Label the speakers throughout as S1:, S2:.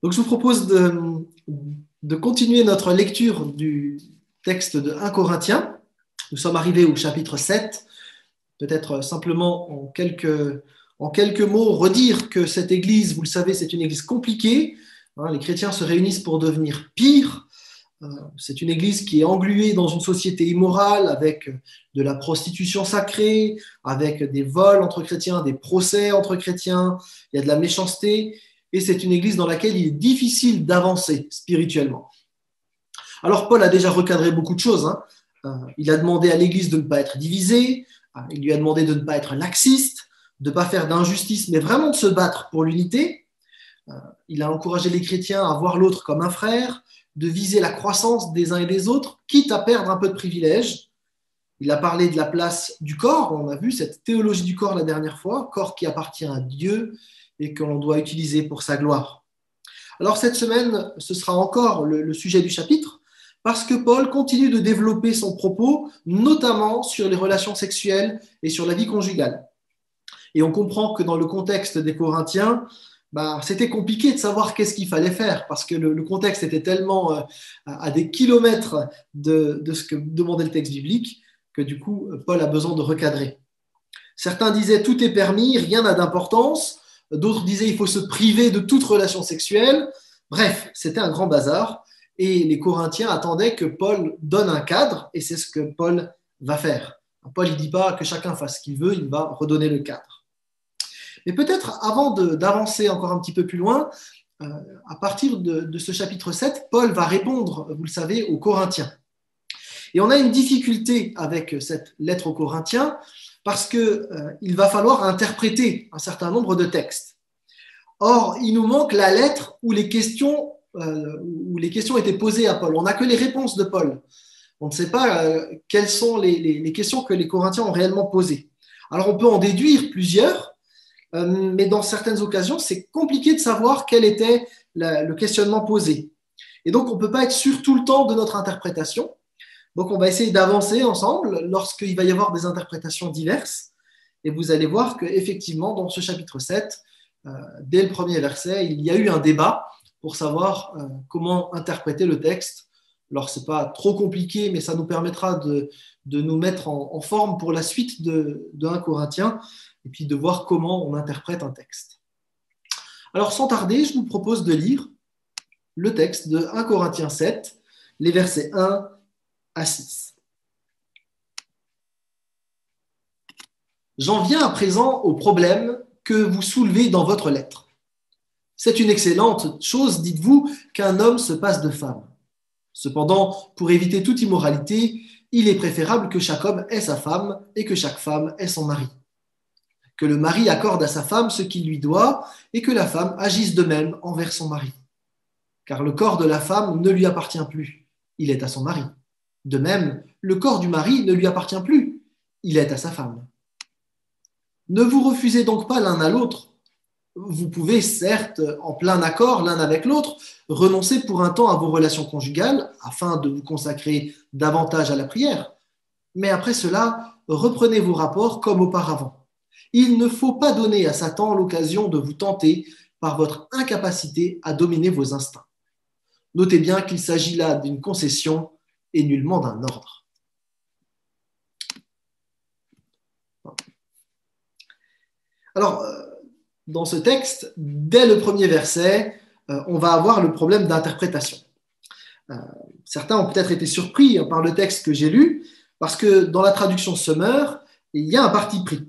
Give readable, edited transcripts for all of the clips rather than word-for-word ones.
S1: Donc, je vous propose de continuer notre lecture du texte de 1 Corinthiens. Nous sommes arrivés au chapitre 7. Peut-être simplement en quelques mots, redire que cette église, vous le savez, c'est une église compliquée. Les chrétiens se réunissent pour devenir pires. C'est une église qui est engluée dans une société immorale avec de la prostitution sacrée, avec des vols entre chrétiens, des procès entre chrétiens, il y a de la méchanceté. Et c'est une église dans laquelle il est difficile d'avancer spirituellement. Alors, Paul a déjà recadré beaucoup de choses. Il a demandé à l'église de ne pas être divisée, il lui a demandé de ne pas être laxiste, de ne pas faire d'injustice, mais vraiment de se battre pour l'unité. Il a encouragé les chrétiens à voir l'autre comme un frère, de viser la croissance des uns et des autres, quitte à perdre un peu de privilèges. Il a parlé de la place du corps, on a vu cette théologie du corps la dernière fois, corps qui appartient à Dieu et que l'on doit utiliser pour sa gloire. Alors cette semaine, ce sera encore le sujet du chapitre, parce que Paul continue de développer son propos, notamment sur les relations sexuelles et sur la vie conjugale. Et on comprend que dans le contexte des Corinthiens, c'était compliqué de savoir qu'est-ce qu'il fallait faire, parce que le contexte était tellement à des kilomètres de ce que demandait le texte biblique, que du coup, Paul a besoin de recadrer. Certains disaient « tout est permis, rien n'a d'importance », d'autres disaient « il faut se priver de toute relation sexuelle ». Bref, c'était un grand bazar, et les Corinthiens attendaient que Paul donne un cadre, et c'est ce que Paul va faire. Paul ne dit pas que chacun fasse ce qu'il veut, il va redonner le cadre. Mais peut-être avant d'avancer encore un petit peu plus loin, à partir de ce chapitre 7, Paul va répondre, vous le savez, aux Corinthiens. Et on a une difficulté avec cette lettre aux Corinthiens parce qu'il va falloir interpréter un certain nombre de textes. Or, il nous manque la lettre où les questions étaient posées à Paul. On n'a que les réponses de Paul. On ne sait pas quelles sont les questions que les Corinthiens ont réellement posées. Alors, on peut en déduire plusieurs, mais dans certaines occasions, c'est compliqué de savoir quel était le questionnement posé. Et donc, on ne peut pas être sûr tout le temps de notre interprétation. Donc, on va essayer d'avancer ensemble lorsqu'il va y avoir des interprétations diverses. Et vous allez voir qu'effectivement, dans ce chapitre 7, dès le premier verset, il y a eu un débat pour savoir comment interpréter le texte. Alors, ce n'est pas trop compliqué, mais ça nous permettra de nous mettre en forme pour la suite de 1 Corinthiens et puis de voir comment on interprète un texte. Alors, sans tarder, je vous propose de lire le texte de 1 Corinthiens 7, les versets 1 à 6. J'en viens à présent au problème que vous soulevez dans votre lettre. C'est une excellente chose, dites-vous, qu'un homme se passe de femme. Cependant, pour éviter toute immoralité, il est préférable que chaque homme ait sa femme et que chaque femme ait son mari. Que le mari accorde à sa femme ce qu'il lui doit et que la femme agisse de même envers son mari. Car le corps de la femme ne lui appartient plus, il est à son mari. De même, le corps du mari ne lui appartient plus, il est à sa femme. Ne vous refusez donc pas l'un à l'autre. Vous pouvez, certes, en plein accord l'un avec l'autre, renoncer pour un temps à vos relations conjugales afin de vous consacrer davantage à la prière. Mais après cela, reprenez vos rapports comme auparavant. Il ne faut pas donner à Satan l'occasion de vous tenter par votre incapacité à dominer vos instincts. Notez bien qu'il s'agit là d'une concession et nullement d'un ordre. Alors, dans ce texte, dès le premier verset, on va avoir le problème d'interprétation. Certains ont peut-être été surpris par le texte que j'ai lu, parce que dans la traduction Sommer, il y a un parti pris.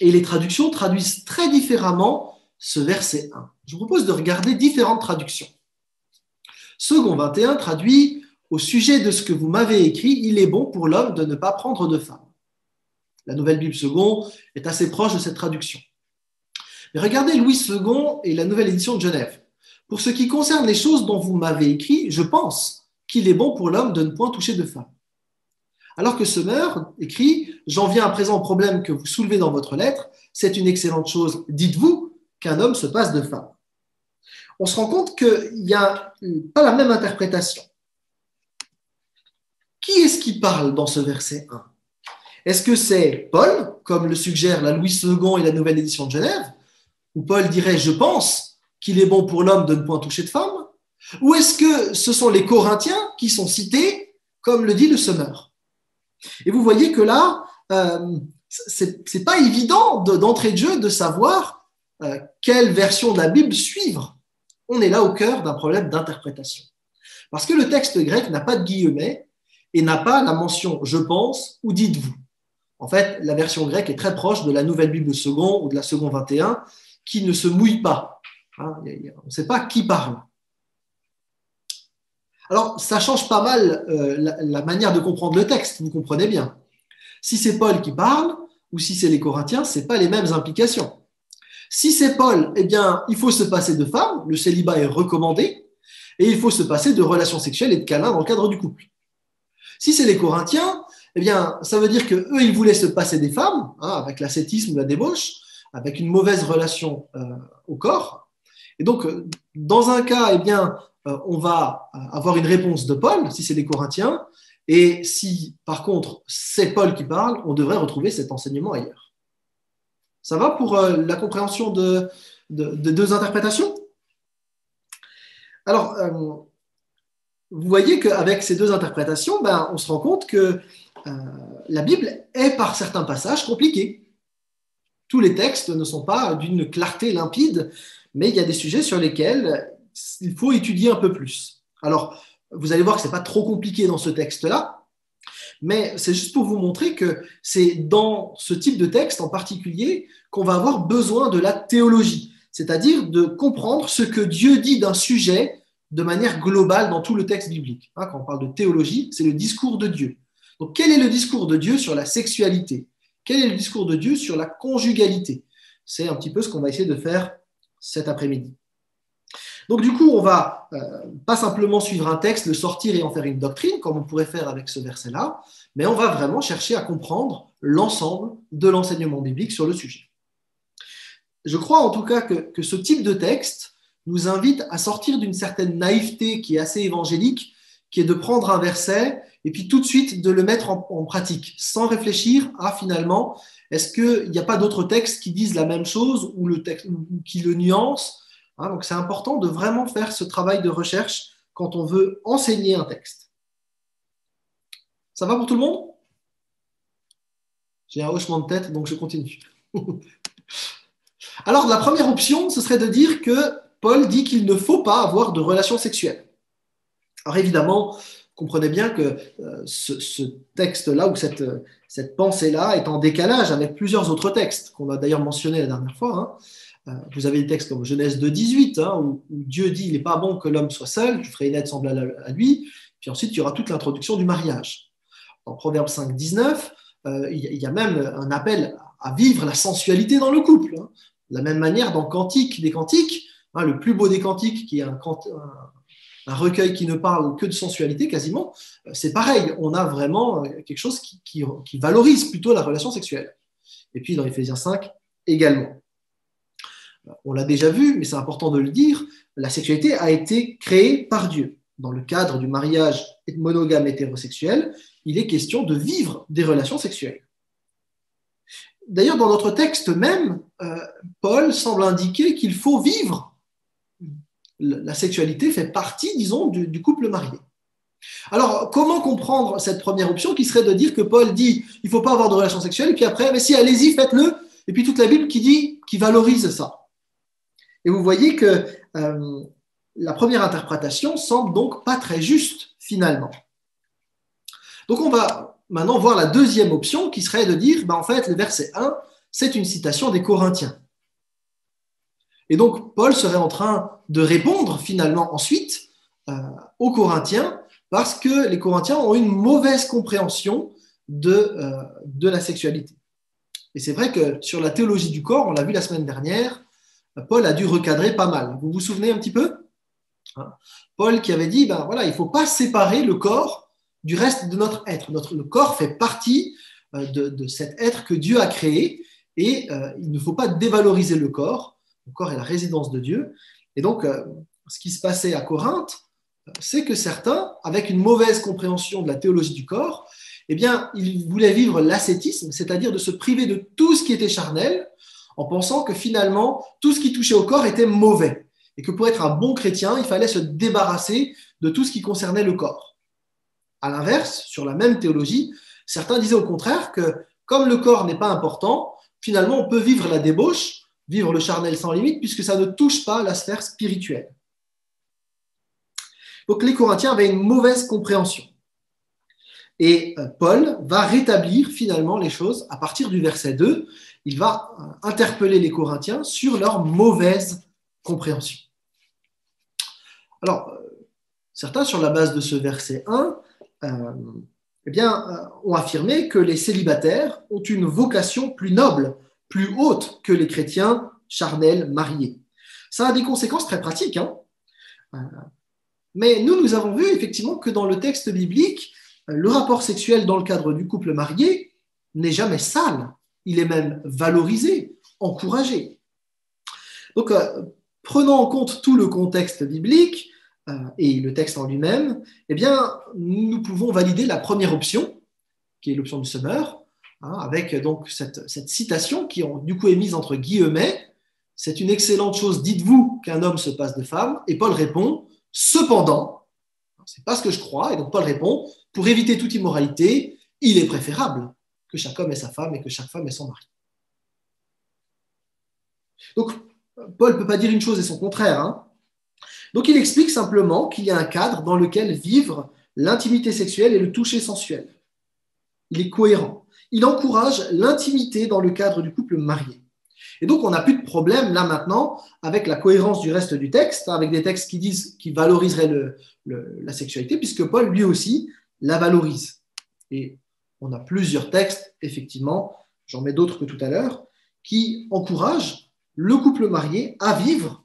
S1: Et les traductions traduisent très différemment ce verset 1. Je vous propose de regarder différentes traductions. Second 21 traduit « Au sujet de ce que vous m'avez écrit, il est bon pour l'homme de ne pas prendre de femme ». La Nouvelle Bible Second est assez proche de cette traduction. Mais regardez Louis II et la Nouvelle Édition de Genève. Pour ce qui concerne les choses dont vous m'avez écrit, je pense qu'il est bon pour l'homme de ne point toucher de femme. Alors que Sommer écrit « J'en viens à présent au problème que vous soulevez dans votre lettre. C'est une excellente chose, dites-vous, qu'un homme se passe de femme. » On se rend compte qu'il n'y a pas la même interprétation. Qui est-ce qui parle dans ce verset 1 ? Est-ce que c'est Paul, comme le suggèrent la Louis II et la Nouvelle Édition de Genève, où Paul dirait « je pense » qu'il est bon pour l'homme de ne point toucher de femme? Ou est-ce que ce sont les Corinthiens qui sont cités, comme le dit le semeur? Et vous voyez que là, c'est pas évident d'entrée de jeu de savoir quelle version de la Bible suivre. On est là au cœur d'un problème d'interprétation. Parce que le texte grec n'a pas de guillemets et n'a pas la mention « je pense » ou « dites-vous ». En fait, la version grecque est très proche de la Nouvelle Bible Second ou de la Second 21, qui ne se mouille pas. Hein, on ne sait pas qui parle. Alors, ça change pas mal la manière de comprendre le texte, vous comprenez bien. Si c'est Paul qui parle ou si c'est les Corinthiens, ce n'est pas les mêmes implications. Si c'est Paul, eh bien, il faut se passer de femmes, le célibat est recommandé, et il faut se passer de relations sexuelles et de câlins dans le cadre du couple. Si c'est les Corinthiens, eh bien, ça veut dire qu'eux, ils voulaient se passer des femmes, hein, avec l'ascétisme ou la débauche, avec une mauvaise relation au corps. Et donc, dans un cas, eh bien, on va avoir une réponse de Paul, si c'est les Corinthiens, et si, par contre, c'est Paul qui parle, on devrait retrouver cet enseignement ailleurs. Ça va pour la compréhension de deux interprétations? Alors, vous voyez qu'avec ces deux interprétations, on se rend compte que la Bible est, par certains passages, compliquée. Tous les textes ne sont pas d'une clarté limpide, mais il y a des sujets sur lesquels il faut étudier un peu plus. Alors, vous allez voir que ce n'est pas trop compliqué dans ce texte-là, mais c'est juste pour vous montrer que c'est dans ce type de texte en particulier qu'on va avoir besoin de la théologie, c'est-à-dire de comprendre ce que Dieu dit d'un sujet de manière globale dans tout le texte biblique. Quand on parle de théologie, c'est le discours de Dieu. Donc, quel est le discours de Dieu sur la sexualité? Quel est le discours de Dieu sur la conjugalité? C'est un petit peu ce qu'on va essayer de faire cet après-midi. Donc, du coup, on va pas simplement suivre un texte, le sortir et en faire une doctrine, comme on pourrait faire avec ce verset-là, mais on va vraiment chercher à comprendre l'ensemble de l'enseignement biblique sur le sujet. Je crois en tout cas que ce type de texte nous invite à sortir d'une certaine naïveté qui est assez évangélique, qui est de prendre un verset et puis tout de suite de le mettre en pratique, sans réfléchir à finalement, est-ce qu'il n'y a pas d'autres textes qui disent la même chose ou qui le nuancent? Donc, c'est important de vraiment faire ce travail de recherche quand on veut enseigner un texte. Ça va pour tout le monde? J'ai un hochement de tête, donc je continue. Alors, la première option, ce serait de dire que Paul dit qu'il ne faut pas avoir de relations sexuelles. Alors, évidemment, comprenez bien que ce texte-là ou cette pensée-là est en décalage avec plusieurs autres textes qu'on a d'ailleurs mentionnés la dernière fois. Vous avez des textes comme Genèse 2,18, où Dieu dit « il n'est pas bon que l'homme soit seul, je ferai une aide semblable à lui ». Puis ensuite, il y aura toute l'introduction du mariage. Dans Proverbe 5,19, il y a même un appel à vivre la sensualité dans le couple. De la même manière, dans Cantique des Cantiques, le plus beau des cantiques, qui est un recueil qui ne parle que de sensualité quasiment, c'est pareil, on a vraiment quelque chose qui valorise plutôt la relation sexuelle. Et puis dans Éphésiens 5 également. On l'a déjà vu, mais c'est important de le dire, la sexualité a été créée par Dieu. Dans le cadre du mariage monogame hétérosexuel, il est question de vivre des relations sexuelles. D'ailleurs, dans notre texte même, Paul semble indiquer qu'il faut vivre. La sexualité fait partie, disons, du couple marié. Alors, comment comprendre cette première option qui serait de dire que Paul dit il ne faut pas avoir de relations sexuelles, et puis après, mais si, allez-y, faites-le, et puis toute la Bible qui valorise ça. Et vous voyez que la première interprétation semble donc pas très juste, finalement. Donc, on va maintenant voir la deuxième option qui serait de dire, en fait, le verset 1, c'est une citation des Corinthiens. Et donc, Paul serait en train de répondre finalement ensuite aux Corinthiens parce que les Corinthiens ont une mauvaise compréhension de la sexualité. Et c'est vrai que sur la théologie du corps, on l'a vu la semaine dernière, Paul a dû recadrer pas mal. Vous vous souvenez un petit peu? Paul qui avait dit, il ne faut pas séparer le corps du reste de notre être. Le corps fait partie de cet être que Dieu a créé et il ne faut pas dévaloriser le corps. Le corps est la résidence de Dieu. Et donc, ce qui se passait à Corinthe, c'est que certains, avec une mauvaise compréhension de la théologie du corps, ils voulaient vivre l'ascétisme, c'est-à-dire de se priver de tout ce qui était charnel, en pensant que finalement, tout ce qui touchait au corps était mauvais. et que pour être un bon chrétien, il fallait se débarrasser de tout ce qui concernait le corps. À l'inverse, sur la même théologie, certains disaient au contraire que comme le corps n'est pas important, finalement on peut vivre la débauche, vivre le charnel sans limite, puisque ça ne touche pas la sphère spirituelle. Donc les Corinthiens avaient une mauvaise compréhension. Et Paul va rétablir finalement les choses à partir du verset 2. Il va interpeller les Corinthiens sur leur mauvaise compréhension. Alors, certains, sur la base de ce verset 1, ont affirmé que les célibataires ont une vocation plus noble, plus haute que les chrétiens charnels mariés. Ça a des conséquences très pratiques, hein. Mais nous avons vu effectivement que dans le texte biblique, le rapport sexuel dans le cadre du couple marié n'est jamais sale. Il est même valorisé, encouragé. Donc, prenant en compte tout le contexte biblique et le texte en lui-même, eh bien, nous pouvons valider la première option, qui est l'option du Summer, avec donc cette citation qui du coup est mise entre guillemets. C'est une excellente chose, dites-vous, qu'un homme se passe de femme. Et Paul répond, cependant, c'est pas ce que je crois. Et donc Paul répond, pour éviter toute immoralité, il est préférable que chaque homme ait sa femme et que chaque femme ait son mari. Donc, Paul ne peut pas dire une chose et son contraire, hein. Donc, il explique simplement qu'il y a un cadre dans lequel vivre l'intimité sexuelle et le toucher sensuel. Il est cohérent. Il encourage l'intimité dans le cadre du couple marié. Et donc, on n'a plus de problème là maintenant avec la cohérence du reste du texte, avec des textes qui valoriseraient la sexualité, puisque Paul, lui aussi, la valorise. Et on a plusieurs textes, effectivement, j'en mets d'autres que tout à l'heure, qui encouragent le couple marié à vivre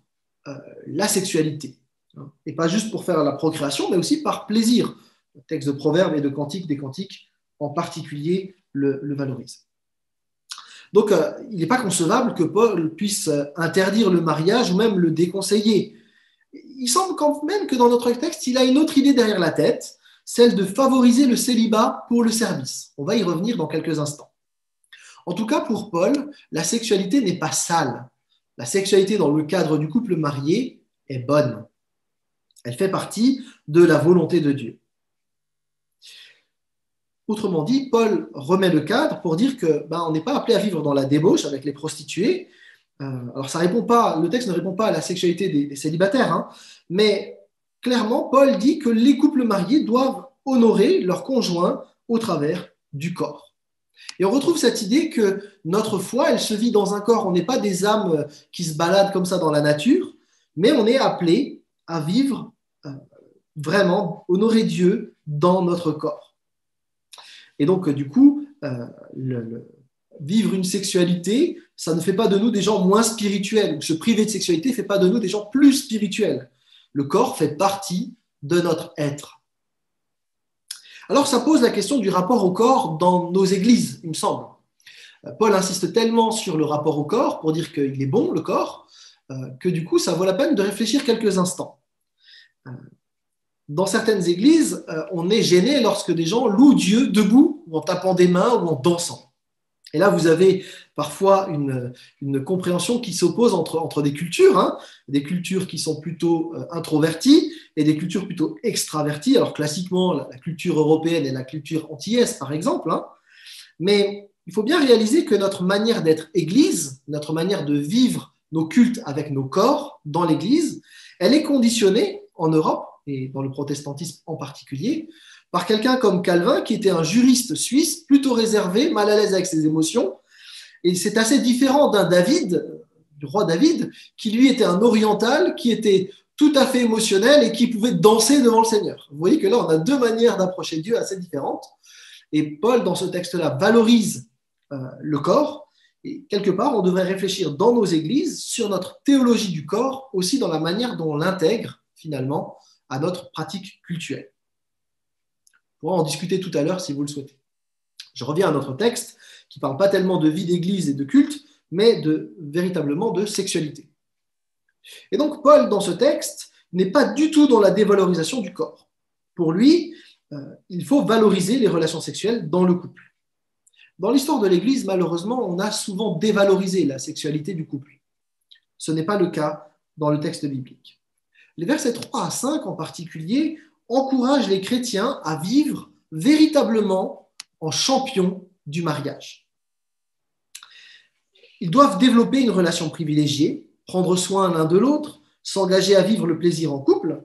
S1: la sexualité. Et pas juste pour faire la procréation, mais aussi par plaisir. Le texte de Proverbes et de Cantiques, des Cantiques en particulier, le valorise. Donc, il n'est pas concevable que Paul puisse interdire le mariage ou même le déconseiller. Il semble quand même que dans notre texte, il a une autre idée derrière la tête, celle de favoriser le célibat pour le service. On va y revenir dans quelques instants. En tout cas, pour Paul, la sexualité n'est pas sale. La sexualité dans le cadre du couple marié est bonne. Elle fait partie de la volonté de Dieu. Autrement dit, Paul remet le cadre pour dire que on n'est pas appelé à vivre dans la débauche avec les prostituées. Alors ça répond pas, le texte ne répond pas à la sexualité des célibataires, hein, mais clairement, Paul dit que les couples mariés doivent honorer leur conjoint au travers du corps. Et on retrouve cette idée que notre foi, elle se vit dans un corps. On n'est pas des âmes qui se baladent comme ça dans la nature, mais on est appelé à vivre vraiment, honorer Dieu dans notre corps. Et donc, du coup, vivre une sexualité, ça ne fait pas de nous des gens moins spirituels. Se priver de sexualité ne fait pas de nous des gens plus spirituels. Le corps fait partie de notre être. Alors, ça pose la question du rapport au corps dans nos églises, il me semble. Paul insiste tellement sur le rapport au corps pour dire qu'il est bon, le corps, que du coup, ça vaut la peine de réfléchir quelques instants. Dans certaines églises, on est gêné lorsque des gens louent Dieu debout, ou en tapant des mains, ou en dansant. Et là, vous avez parfois une compréhension qui s'oppose entre des cultures, hein, des cultures qui sont plutôt introverties et des cultures plutôt extraverties. Alors classiquement, la culture européenne et la culture antillaise, par exemple. Hein. Mais il faut bien réaliser que notre manière d'être église, notre manière de vivre nos cultes avec nos corps dans l'église, elle est conditionnée en Europe, et dans le protestantisme en particulier, par quelqu'un comme Calvin, qui était un juriste suisse, plutôt réservé, mal à l'aise avec ses émotions. Et c'est assez différent d'un David, du roi David, qui lui était un oriental, qui était tout à fait émotionnel et qui pouvait danser devant le Seigneur. Vous voyez que là, on a deux manières d'approcher Dieu assez différentes. Et Paul, dans ce texte-là, valorise le corps. Et quelque part, on devrait réfléchir dans nos églises sur notre théologie du corps, aussi dans la manière dont on l'intègre, finalement, à notre pratique cultuelle. On pourra en discuter tout à l'heure si vous le souhaitez. Je reviens à notre texte qui ne parle pas tellement de vie d'église et de culte, mais véritablement de sexualité. Et donc, Paul, dans ce texte, n'est pas du tout dans la dévalorisation du corps. Pour lui, il faut valoriser les relations sexuelles dans le couple. Dans l'histoire de l'Église, malheureusement, on a souvent dévalorisé la sexualité du couple. Ce n'est pas le cas dans le texte biblique. Les versets 3 à 5 en particulier encouragent les chrétiens à vivre véritablement en champions du mariage. Ils doivent développer une relation privilégiée, prendre soin l'un de l'autre, s'engager à vivre le plaisir en couple.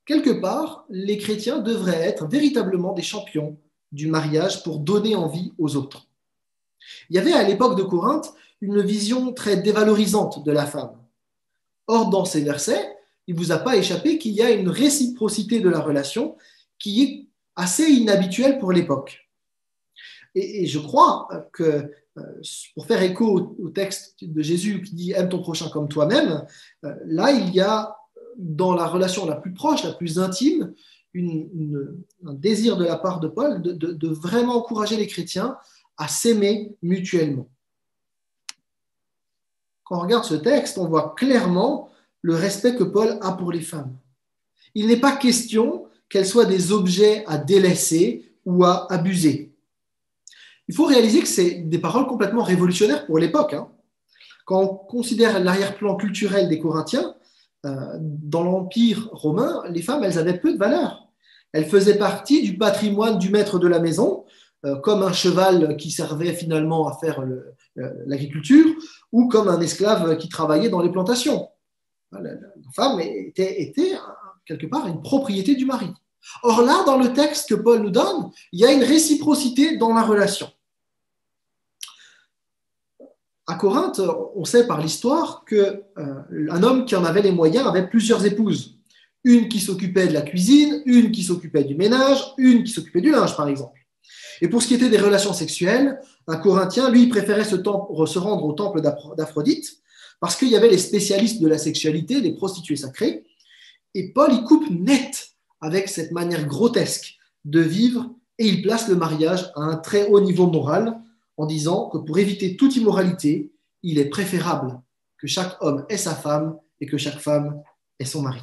S1: Quelque part, les chrétiens devraient être véritablement des champions du mariage pour donner envie aux autres. Il y avait à l'époque de Corinthe une vision très dévalorisante de la femme. Or, dans ces versets, il ne vous a pas échappé qu'il y a une réciprocité de la relation qui est assez inhabituelle pour l'époque. Et je crois que, pour faire écho au texte de Jésus qui dit « aime ton prochain comme toi-même », là, il y a dans la relation la plus proche, la plus intime, un désir de la part de Paul de vraiment encourager les chrétiens à s'aimer mutuellement. Quand on regarde ce texte, on voit clairement le respect que Paul a pour les femmes. Il n'est pas question qu'elles soient des objets à délaisser ou à abuser. Il faut réaliser que c'est des paroles complètement révolutionnaires pour l'époque. Quand on considère l'arrière-plan culturel des Corinthiens, dans l'Empire romain, les femmes, elles avaient peu de valeur. Elles faisaient partie du patrimoine du maître de la maison, comme un cheval qui servait finalement à faire l'agriculture, ou comme un esclave qui travaillait dans les plantations. La femme était quelque part une propriété du mari. Or là, dans le texte que Paul nous donne, il y a une réciprocité dans la relation. À Corinthe, on sait par l'histoire qu'un homme qui en avait les moyens avait plusieurs épouses. Une qui s'occupait de la cuisine, une qui s'occupait du ménage, une qui s'occupait du linge, par exemple. Et pour ce qui était des relations sexuelles, un Corinthien, lui, préférait se rendre au temple d'Aphrodite parce qu'il y avait les spécialistes de la sexualité, les prostituées sacrées. Et Paul, il coupe net avec cette manière grotesque de vivre et il place le mariage à un très haut niveau moral en disant que pour éviter toute immoralité, il est préférable que chaque homme ait sa femme et que chaque femme ait son mari.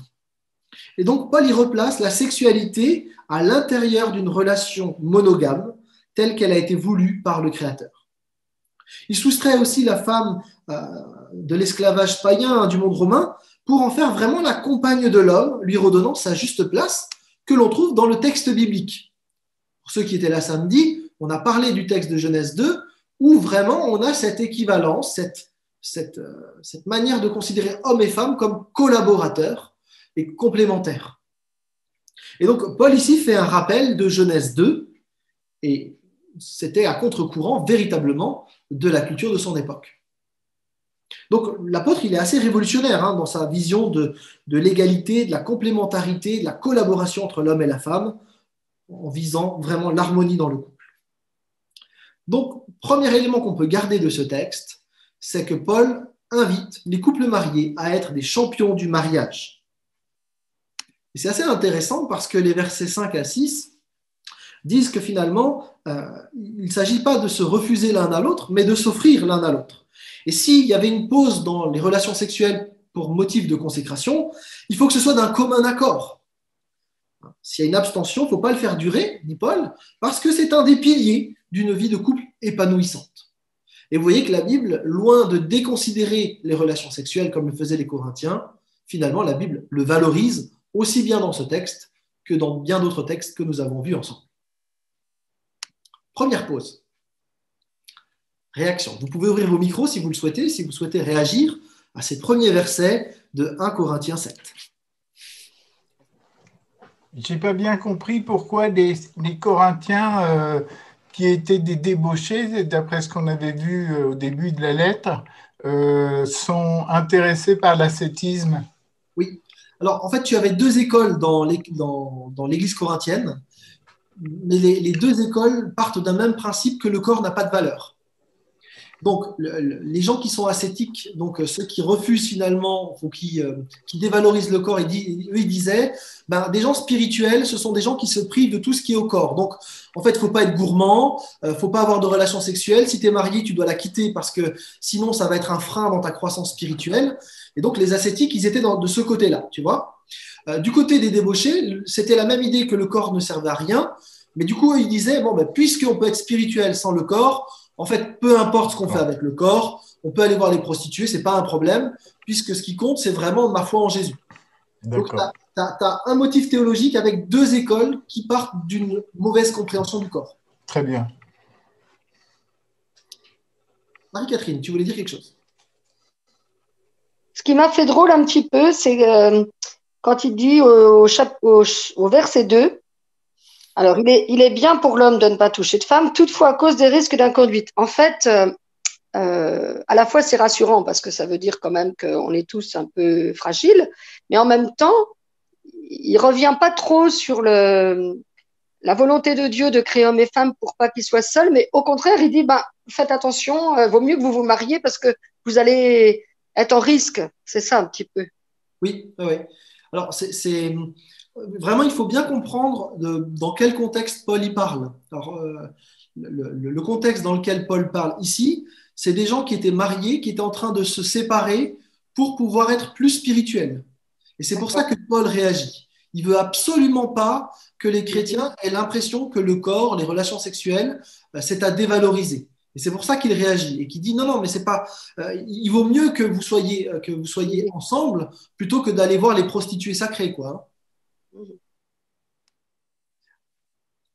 S1: Et donc, Paul y replace la sexualité à l'intérieur d'une relation monogame telle qu'elle a été voulue par le Créateur. Il soustrait aussi la femme de l'esclavage païen du monde romain pour en faire vraiment la compagne de l'homme, lui redonnant sa juste place que l'on trouve dans le texte biblique. Pour ceux qui étaient là samedi, on a parlé du texte de Genèse 2 où vraiment on a cette équivalence, cette manière de considérer hommes et femmes comme collaborateurs et complémentaires. Et donc, Paul ici fait un rappel de Genèse 2 et c'était à contre-courant véritablement de la culture de son époque. Donc, l'apôtre, il est assez révolutionnaire dans sa vision de l'égalité, de la complémentarité, de la collaboration entre l'homme et la femme en visant vraiment l'harmonie dans le couple. Donc, premier élément qu'on peut garder de ce texte, c'est que Paul invite les couples mariés à être des champions du mariage. Et c'est assez intéressant parce que les versets 5 à 6 disent que finalement, il ne s'agit pas de se refuser l'un à l'autre, mais de s'offrir l'un à l'autre. Et s'il y avait une pause dans les relations sexuelles pour motif de consécration, il faut que ce soit d'un commun accord. S'il y a une abstention, il ne faut pas le faire durer, dit Paul, parce que c'est un des piliers d'une vie de couple épanouissante. Et vous voyez que la Bible, loin de déconsidérer les relations sexuelles comme le faisaient les Corinthiens, finalement, la Bible le valorise aussi bien dans ce texte que dans bien d'autres textes que nous avons vus ensemble. Première pause. Réaction. Vous pouvez ouvrir vos micros si vous le souhaitez, si vous souhaitez réagir à ces premiers versets de 1 Corinthiens 7.
S2: Je n'ai pas bien compris pourquoi les Corinthiens qui étaient des débauchés, d'après ce qu'on avait vu au début de la lettre, sont intéressés par l'ascétisme.
S1: Oui. Alors, en fait, tu avais deux écoles dans l'église corinthienne, mais les deux écoles partent d'un même principe que le corps n'a pas de valeur. Donc, les gens qui sont ascétiques, donc ceux qui refusent finalement ou qui dévalorisent le corps, eux, ils disaient, des gens spirituels, ce sont des gens qui se privent de tout ce qui est au corps. Donc, en fait, il ne faut pas être gourmand, il ne faut pas avoir de relations sexuelles. Si tu es marié, tu dois la quitter parce que sinon, ça va être un frein dans ta croissance spirituelle. Et donc, les ascétiques, ils étaient de ce côté-là, tu vois. Du côté des débauchés, c'était la même idée que le corps ne servait à rien. Mais du coup, ils disaient, puisqu'on peut être spirituel sans le corps, En fait, peu importe ce qu'on fait avec le corps, on peut aller voir les prostituées, ce n'est pas un problème, puisque ce qui compte, c'est vraiment ma foi en Jésus. Donc, tu
S2: D'accord.
S1: as un motif théologique avec deux écoles qui partent d'une mauvaise compréhension du corps.
S2: Très bien.
S1: Marie-Catherine, tu voulais dire quelque chose?
S3: Ce qui m'a fait drôle un petit peu, c'est quand il dit au verset 2, alors il est bien pour l'homme de ne pas toucher de femme, toutefois à cause des risques d'inconduite. En fait, à la fois c'est rassurant parce que ça veut dire quand même qu'on est tous un peu fragiles, mais en même temps, il ne revient pas trop sur la volonté de Dieu de créer homme et femme pour pas qu'ils soient seuls, mais au contraire, il dit faites attention, vaut mieux que vous vous mariez parce que vous allez être en risque. C'est ça un petit peu.
S1: Oui, oui. Alors, vraiment, il faut bien comprendre dans quel contexte Paul y parle. Alors, le contexte dans lequel Paul parle ici, c'est des gens qui étaient mariés, qui étaient en train de se séparer pour pouvoir être plus spirituels. Et c'est pour ça que Paul réagit. Il ne veut absolument pas que les chrétiens aient l'impression que le corps, les relations sexuelles, c'est à dévaloriser. Et c'est pour ça qu'il réagit et qu'il dit non, non, mais c'est pas. Il vaut mieux que vous soyez ensemble plutôt que d'aller voir les prostituées sacrées, quoi.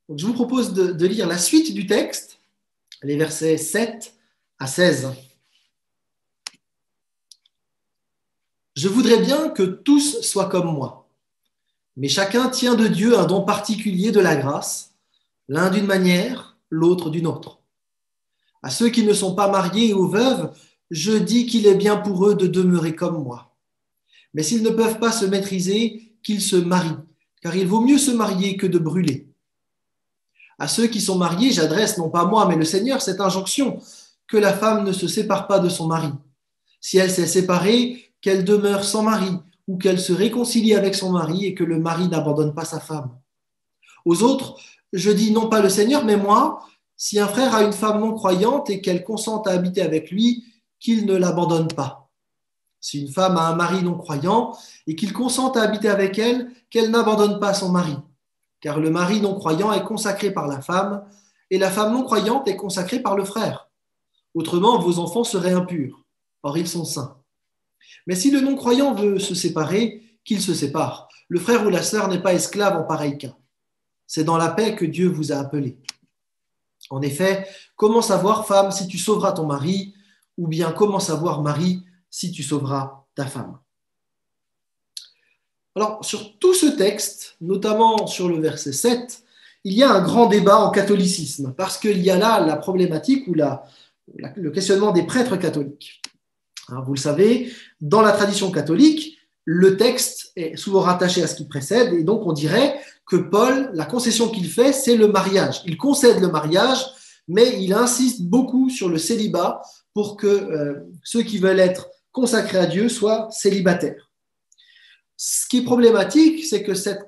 S1: Donc, je vous propose de lire la suite du texte, les versets 7 à 16. Je voudrais bien que tous soient comme moi, mais chacun tient de Dieu un don particulier de la grâce, l'un d'une manière, l'autre d'une autre. À ceux qui ne sont pas mariés et aux veuves, je dis qu'il est bien pour eux de demeurer comme moi. Mais s'ils ne peuvent pas se maîtriser, qu'ils se marient, car il vaut mieux se marier que de brûler. À ceux qui sont mariés, j'adresse non pas moi, mais le Seigneur cette injonction, que la femme ne se sépare pas de son mari. Si elle s'est séparée, qu'elle demeure sans mari, ou qu'elle se réconcilie avec son mari et que le mari n'abandonne pas sa femme. Aux autres, je dis non pas le Seigneur, mais moi, si un frère a une femme non croyante et qu'elle consente à habiter avec lui, qu'il ne l'abandonne pas. Si une femme a un mari non croyant et qu'il consente à habiter avec elle, qu'elle n'abandonne pas son mari. Car le mari non croyant est consacré par la femme et la femme non croyante est consacrée par le frère. Autrement, vos enfants seraient impurs. Or, ils sont saints. Mais si le non croyant veut se séparer, qu'il se sépare. Le frère ou la sœur n'est pas esclave en pareil cas. C'est dans la paix que Dieu vous a appelés. En effet, comment savoir, femme, si tu sauveras ton mari, ou bien comment savoir, mari, si tu sauveras ta femme? Alors, sur tout ce texte, notamment sur le verset 7, il y a un grand débat en catholicisme, parce qu'il y a là la problématique ou le questionnement des prêtres catholiques. Alors, vous le savez, dans la tradition catholique, le texte est souvent rattaché à ce qui précède, et donc on dirait que Paul, la concession qu'il fait, c'est le mariage. Il concède le mariage, mais il insiste beaucoup sur le célibat pour que ceux qui veulent être consacrés à Dieu soient célibataires. Ce qui est problématique, c'est que cette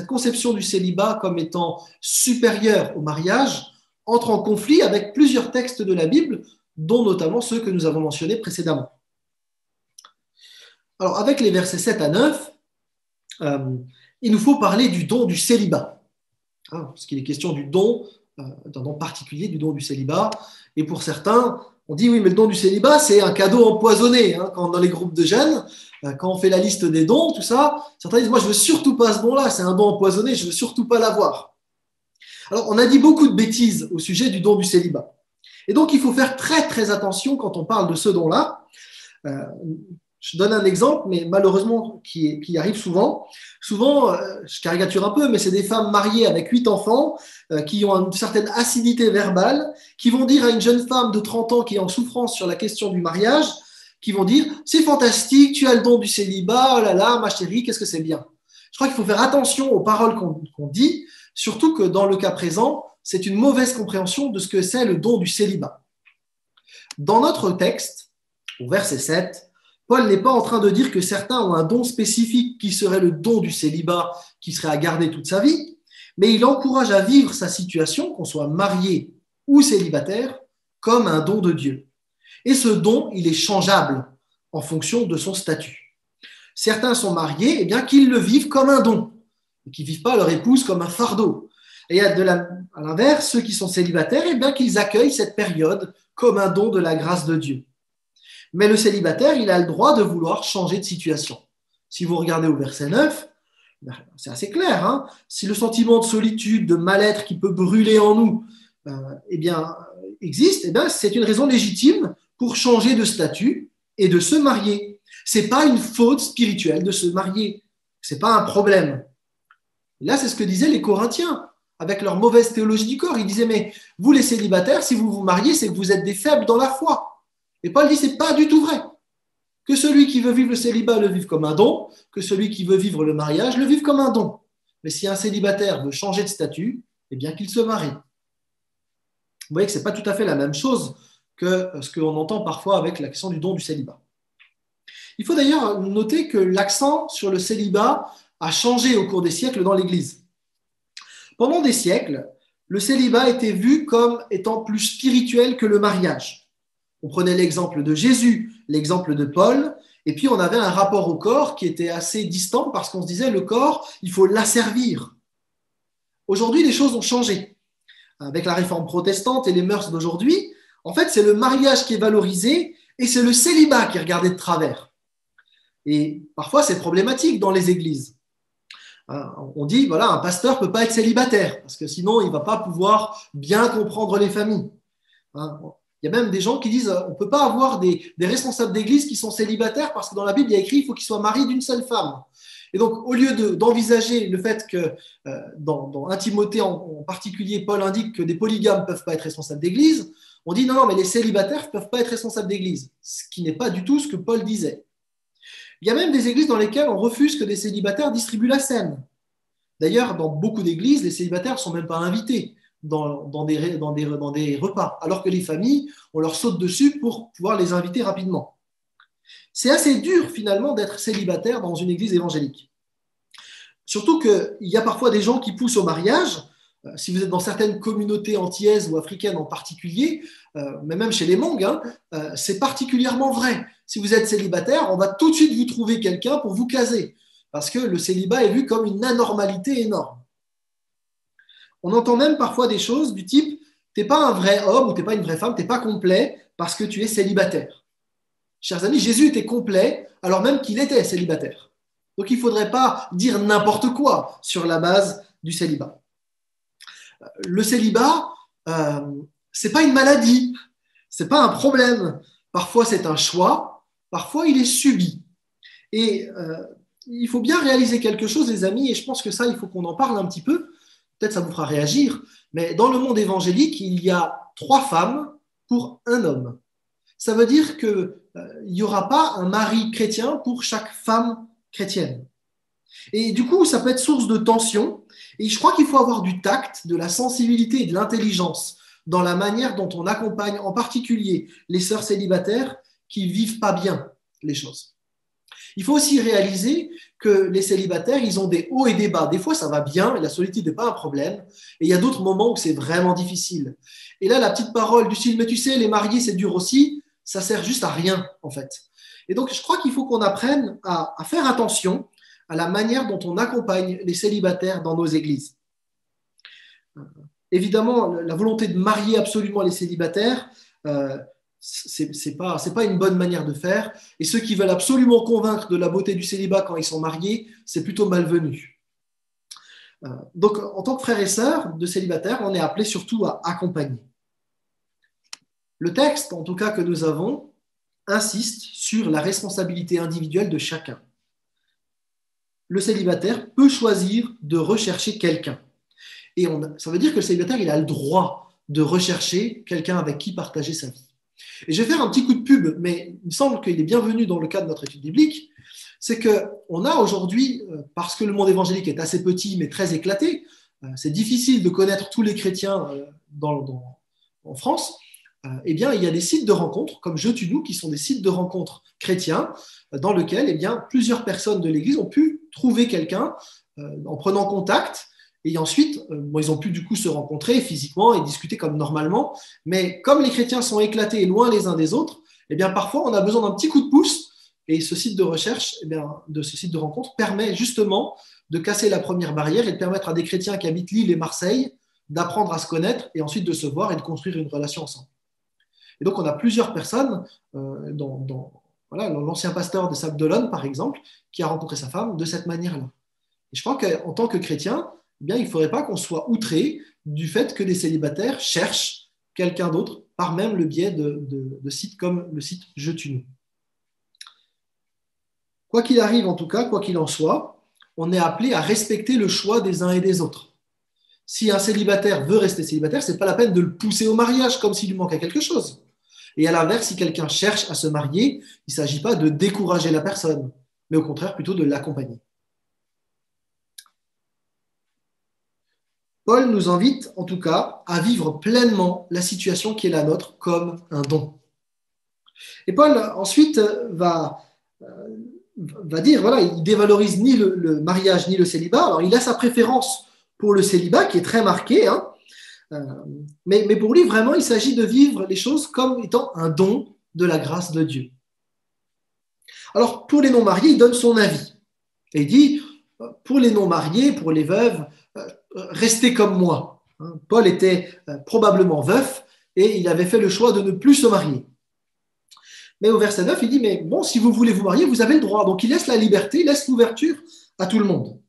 S1: conception du célibat comme étant supérieure au mariage entre en conflit avec plusieurs textes de la Bible, dont notamment ceux que nous avons mentionnés précédemment. Alors, avec les versets 7 à 9, il nous faut parler du don du célibat, parce qu'il est question du don, d'un don particulier, du don du célibat. Et pour certains, on dit oui, mais le don du célibat, c'est un cadeau empoisonné. Quand dans les groupes de jeunes, quand on fait la liste des dons, tout ça, certains disent moi, je ne veux surtout pas ce don-là, c'est un don empoisonné, je ne veux surtout pas l'avoir. Alors, on a dit beaucoup de bêtises au sujet du don du célibat. Et donc, il faut faire très, très attention quand on parle de ce don-là. Je donne un exemple, mais malheureusement, qui arrive souvent. Souvent, je caricature un peu, mais c'est des femmes mariées avec 8 enfants qui ont une certaine acidité verbale, qui vont dire à une jeune femme de 30 ans qui est en souffrance sur la question du mariage, qui vont dire « c'est fantastique, tu as le don du célibat, oh là là, ma chérie, qu'est-ce que c'est bien ». Je crois qu'il faut faire attention aux paroles qu'on dit, surtout que dans le cas présent, c'est une mauvaise compréhension de ce que c'est le don du célibat. Dans notre texte, au verset 7, Paul n'est pas en train de dire que certains ont un don spécifique qui serait le don du célibat, qui serait à garder toute sa vie, mais il encourage à vivre sa situation, qu'on soit marié ou célibataire, comme un don de Dieu. Et ce don, il est changeable en fonction de son statut. Certains sont mariés, eh bien qu'ils le vivent comme un don, et qu'ils ne vivent pas leur épouse comme un fardeau. Et à l'inverse, ceux qui sont célibataires, eh bien qu'ils accueillent cette période comme un don de la grâce de Dieu. Mais le célibataire, il a le droit de vouloir changer de situation. Si vous regardez au verset 9, c'est assez clair, hein. Si le sentiment de solitude, de mal-être qui peut brûler en nous eh bien, existe, eh bien, c'est une raison légitime pour changer de statut et de se marier. Ce n'est pas une faute spirituelle de se marier. Ce n'est pas un problème. Et là, c'est ce que disaient les Corinthiens avec leur mauvaise théologie du corps. Ils disaient, mais vous les célibataires, si vous vous mariez, c'est que vous êtes des faibles dans la foi. Et Paul dit, ce n'est pas du tout vrai. Que celui qui veut vivre le célibat le vive comme un don, que celui qui veut vivre le mariage le vive comme un don. Mais si un célibataire veut changer de statut, eh bien qu'il se marie. Vous voyez que ce n'est pas tout à fait la même chose que ce qu'on entend parfois avec la question du don du célibat. Il faut d'ailleurs noter que l'accent sur le célibat a changé au cours des siècles dans l'Église. Pendant des siècles, le célibat était vu comme étant plus spirituel que le mariage. On prenait l'exemple de Jésus, l'exemple de Paul, et puis on avait un rapport au corps qui était assez distant parce qu'on se disait le corps, il faut l'asservir. Aujourd'hui, les choses ont changé. Avec la réforme protestante et les mœurs d'aujourd'hui, en fait, c'est le mariage qui est valorisé et c'est le célibat qui est regardé de travers. Et parfois, c'est problématique dans les églises. On dit, voilà, un pasteur ne peut pas être célibataire parce que sinon, il ne va pas pouvoir bien comprendre les familles. Il y a même des gens qui disent on ne peut pas avoir des responsables d'église qui sont célibataires parce que dans la Bible, il y a écrit qu'il faut qu'ils soient mariés d'une seule femme. Et donc, au lieu d'envisager le fait que dans 1 Timothée en particulier, Paul indique que des polygames ne peuvent pas être responsables d'église, on dit non, mais les célibataires ne peuvent pas être responsables d'église, ce qui n'est pas du tout ce que Paul disait. Il y a même des églises dans lesquelles on refuse que des célibataires distribuent la scène. D'ailleurs, dans beaucoup d'églises, les célibataires ne sont même pas invités dans des repas, alors que les familles, on leur saute dessus pour pouvoir les inviter rapidement. C'est assez dur finalement d'être célibataire dans une église évangélique. Surtout qu'il y a parfois des gens qui poussent au mariage. Si vous êtes dans certaines communautés antillaises ou africaines en particulier, mais même chez les Hmong, c'est particulièrement vrai. Si vous êtes célibataire, on va tout de suite vous trouver quelqu'un pour vous caser, parce que le célibat est vu comme une anormalité énorme. On entend même parfois des choses du type « t'es pas un vrai homme ou t'es pas une vraie femme, t'es pas complet parce que tu es célibataire ». Chers amis, Jésus était complet alors même qu'il était célibataire. Donc il ne faudrait pas dire n'importe quoi sur la base du célibat. Le célibat, ce n'est pas une maladie, ce n'est pas un problème. Parfois c'est un choix, parfois il est subi. Et il faut bien réaliser quelque chose, les amis, et je pense que ça, il faut qu'on en parle un petit peu. Peut-être ça vous fera réagir, mais dans le monde évangélique, il y a 3 femmes pour un homme. Ça veut dire qu'il n'y aura pas un mari chrétien pour chaque femme chrétienne. Et du coup, ça peut être source de tension. Et je crois qu'il faut avoir du tact, de la sensibilité et de l'intelligence dans la manière dont on accompagne en particulier les sœurs célibataires qui ne vivent pas bien les choses. Il faut aussi réaliser que les célibataires, ils ont des hauts et des bas. Des fois, ça va bien et la solitude n'est pas un problème. Et il y a d'autres moments où c'est vraiment difficile. Et là, la petite parole du style « mais tu sais, les mariés, c'est dur aussi », ça sert juste à rien, en fait. Et donc, je crois qu'il faut qu'on apprenne à faire attention à la manière dont on accompagne les célibataires dans nos églises. Évidemment, la volonté de marier absolument les célibataires, c'est pas une bonne manière de faire. Et ceux qui veulent absolument convaincre de la beauté du célibat quand ils sont mariés, c'est plutôt malvenu. Donc, en tant que frères et sœurs de célibataires, on est appelés surtout à accompagner. Le texte, en tout cas que nous avons, insiste sur la responsabilité individuelle de chacun. Le célibataire peut choisir de rechercher quelqu'un. Et ça veut dire que le célibataire, il a le droit de rechercher quelqu'un avec qui partager sa vie. Et je vais faire un petit coup de pub, mais il me semble qu'il est bienvenu dans le cadre de notre étude biblique, c'est qu'on a aujourd'hui, parce que le monde évangélique est assez petit mais très éclaté, c'est difficile de connaître tous les chrétiens en France, eh bien, il y a des sites de rencontres, comme Je Tu Nous, qui sont des sites de rencontres chrétiens, dans lesquels eh bien, plusieurs personnes de l'Église ont pu trouver quelqu'un en prenant contact, et ensuite, ils ont pu du coup se rencontrer physiquement et discuter comme normalement, mais comme les chrétiens sont éclatés et loin les uns des autres, eh bien, parfois on a besoin d'un petit coup de pouce, et ce site de recherche, eh bien, de ce site de rencontre, permet justement de casser la première barrière et de permettre à des chrétiens qui habitent Lille et Marseille d'apprendre à se connaître et ensuite de se voir et de construire une relation ensemble. Et donc, on a plusieurs personnes, voilà, l'ancien pasteur de Sable-d'Olonne, par exemple, qui a rencontré sa femme de cette manière-là. Et je crois qu'en tant que chrétien, eh bien, il ne faudrait pas qu'on soit outré du fait que des célibataires cherchent quelqu'un d'autre par même le biais de sites comme le site Je tue nous. Quoi qu'il arrive, en tout cas, quoi qu'il en soit, on est appelé à respecter le choix des uns et des autres. Si un célibataire veut rester célibataire, ce n'est pas la peine de le pousser au mariage comme s'il lui manquait quelque chose. Et à l'inverse, si quelqu'un cherche à se marier, il ne s'agit pas de décourager la personne, mais au contraire plutôt de l'accompagner. Paul nous invite en tout cas à vivre pleinement la situation qui est la nôtre comme un don. Et Paul ensuite va dire, voilà, il dévalorise ni le mariage ni le célibat. Alors il a sa préférence pour le célibat qui est très marquée, hein, mais pour lui vraiment il s'agit de vivre les choses comme étant un don de la grâce de Dieu. Alors pour les non-mariés, il donne son avis et il dit, pour les non-mariés, pour les veuves, restez comme moi. Paul était probablement veuf et il avait fait le choix de ne plus se marier. Mais au verset 9, il dit, mais bon, si vous voulez vous marier, vous avez le droit. Donc il laisse la liberté, il laisse l'ouverture à tout le monde.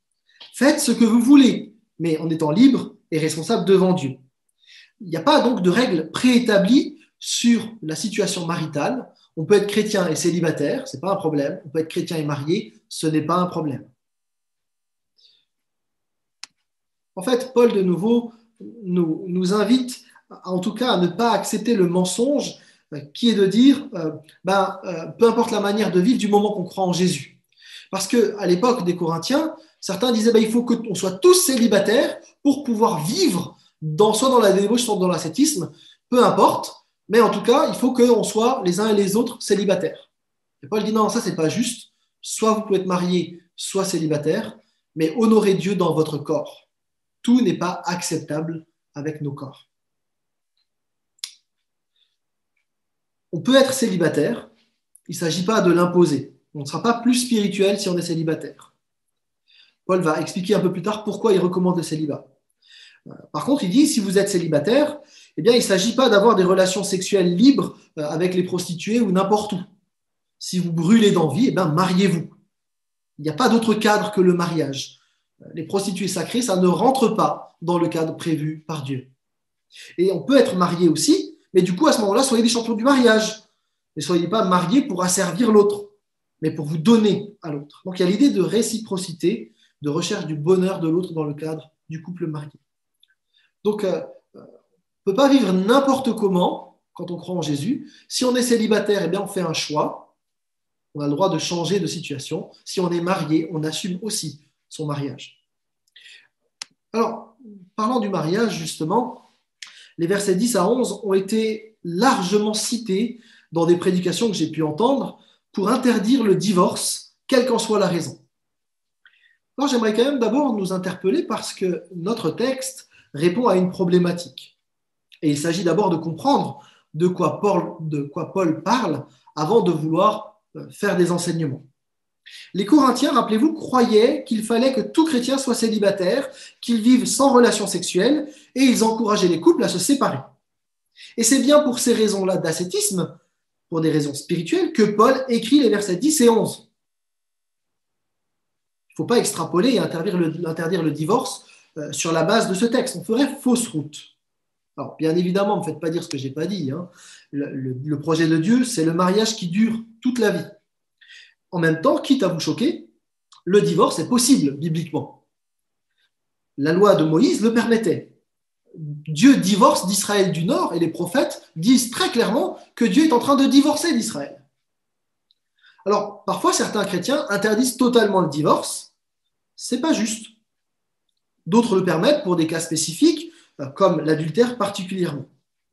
S1: Faites ce que vous voulez, mais en étant libre et responsable devant Dieu. Il n'y a pas donc de règles préétablies sur la situation maritale. On peut être chrétien et célibataire, ce n'est pas un problème. On peut être chrétien et marié, ce n'est pas un problème. En fait, Paul, de nouveau, nous invite, en tout cas, à ne pas accepter le mensonge qui est de dire, peu importe la manière de vivre du moment qu'on croit en Jésus. Parce qu'à l'époque des Corinthiens, certains disaient, il faut qu'on soit tous célibataires pour pouvoir vivre soit dans la débauche, soit dans l'ascétisme, peu importe, mais en tout cas, il faut qu'on soit les uns et les autres célibataires. Et Paul dit, non, ça, c'est pas juste. Soit vous pouvez être marié, soit célibataire, mais honorez Dieu dans votre corps. Tout n'est pas acceptable avec nos corps. On peut être célibataire, il ne s'agit pas de l'imposer. On ne sera pas plus spirituel si on est célibataire. Paul va expliquer un peu plus tard pourquoi il recommande le célibat. Par contre, il dit, si vous êtes célibataire, eh bien, il ne s'agit pas d'avoir des relations sexuelles libres avec les prostituées ou n'importe où. Si vous brûlez d'envie, eh bien, mariez-vous. Il n'y a pas d'autre cadre que le mariage. Les prostituées sacrées, ça ne rentre pas dans le cadre prévu par Dieu. Et on peut être marié aussi, mais du coup, à ce moment-là, soyez des champions du mariage. Ne soyez pas mariés pour asservir l'autre, mais pour vous donner à l'autre. Donc, il y a l'idée de réciprocité, de recherche du bonheur de l'autre dans le cadre du couple marié. Donc, on ne peut pas vivre n'importe comment quand on croit en Jésus. Si on est célibataire, eh bien, on fait un choix. On a le droit de changer de situation. Si on est marié, on assume aussi son mariage. Alors, parlant du mariage, justement, les versets 10 à 11 ont été largement cités dans des prédications que j'ai pu entendre pour interdire le divorce, quelle qu'en soit la raison. Alors, j'aimerais quand même d'abord nous interpeller parce que notre texte répond à une problématique. Et il s'agit d'abord de comprendre de quoi Paul parle avant de vouloir faire des enseignements. Les Corinthiens, rappelez-vous, croyaient qu'il fallait que tout chrétien soit célibataire, qu'il vive sans relation sexuelle, et ils encourageaient les couples à se séparer. Et c'est bien pour ces raisons-là d'ascétisme, pour des raisons spirituelles, que Paul écrit les versets 10 et 11. Il ne faut pas extrapoler et interdire le divorce sur la base de ce texte. On ferait fausse route. Alors, bien évidemment, ne me faites pas dire ce que je n'ai pas dit. Hein. Le projet de Dieu, c'est le mariage qui dure toute la vie. En même temps, quitte à vous choquer, le divorce est possible bibliquement. La loi de Moïse le permettait. Dieu divorce d'Israël du Nord et les prophètes disent très clairement que Dieu est en train de divorcer d'Israël. Alors, parfois, certains chrétiens interdisent totalement le divorce. C'est pas juste. D'autres le permettent pour des cas spécifiques, comme l'adultère particulièrement.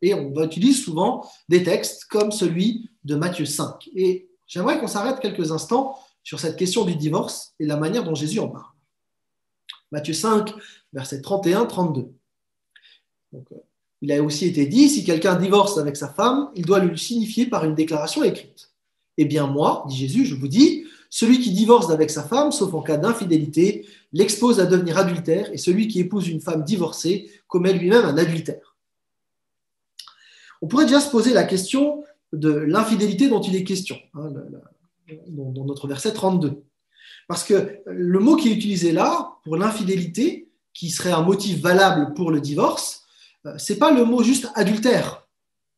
S1: Et on utilise souvent des textes comme celui de Matthieu 5. Et j'aimerais qu'on s'arrête quelques instants sur cette question du divorce et la manière dont Jésus en parle. Matthieu 5, versets 31-32. Donc, il a aussi été dit, si quelqu'un divorce avec sa femme, il doit le signifier par une déclaration écrite. Eh bien moi, dit Jésus, je vous dis, celui qui divorce avec sa femme, sauf en cas d'infidélité, l'expose à devenir adultère, et celui qui épouse une femme divorcée commet lui-même un adultère. On pourrait déjà se poser la question de l'infidélité dont il est question, dans notre verset 32. Parce que le mot qui est utilisé là, pour l'infidélité, qui serait un motif valable pour le divorce, ce n'est pas le mot juste adultère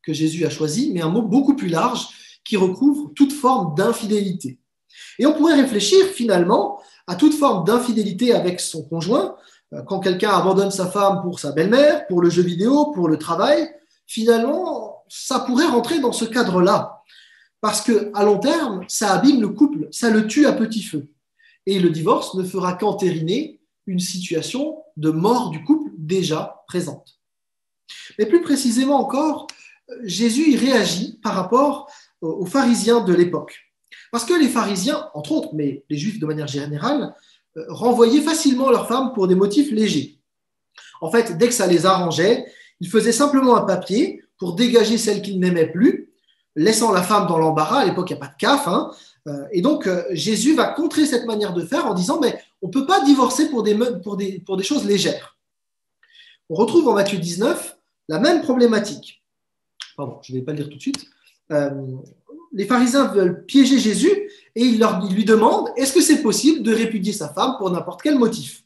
S1: que Jésus a choisi, mais un mot beaucoup plus large qui recouvre toute forme d'infidélité. Et on pourrait réfléchir finalement à toute forme d'infidélité avec son conjoint, quand quelqu'un abandonne sa femme pour sa belle-mère, pour le jeu vidéo, pour le travail, finalement, ça pourrait rentrer dans ce cadre-là. Parce qu'à long terme, ça abîme le couple, ça le tue à petit feu. Et le divorce ne fera qu'entériner une situation de mort du couple déjà présente. Mais plus précisément encore, Jésus y réagit par rapport aux pharisiens de l'époque. Parce que les pharisiens, entre autres, mais les juifs de manière générale, renvoyaient facilement leurs femmes pour des motifs légers. En fait, dès que ça les arrangeait, ils faisaient simplement un papier pour dégager celle qu'ils n'aimaient plus, laissant la femme dans l'embarras. À l'époque, il n'y a pas de CAF. Et donc, Jésus va contrer cette manière de faire en disant mais on ne peut pas divorcer pour des choses légères. On retrouve en Matthieu 19 la même problématique. Pardon, je ne vais pas le lire tout de suite. Les pharisiens veulent piéger Jésus et ils lui demandent est-ce que c'est possible de répudier sa femme pour n'importe quel motif?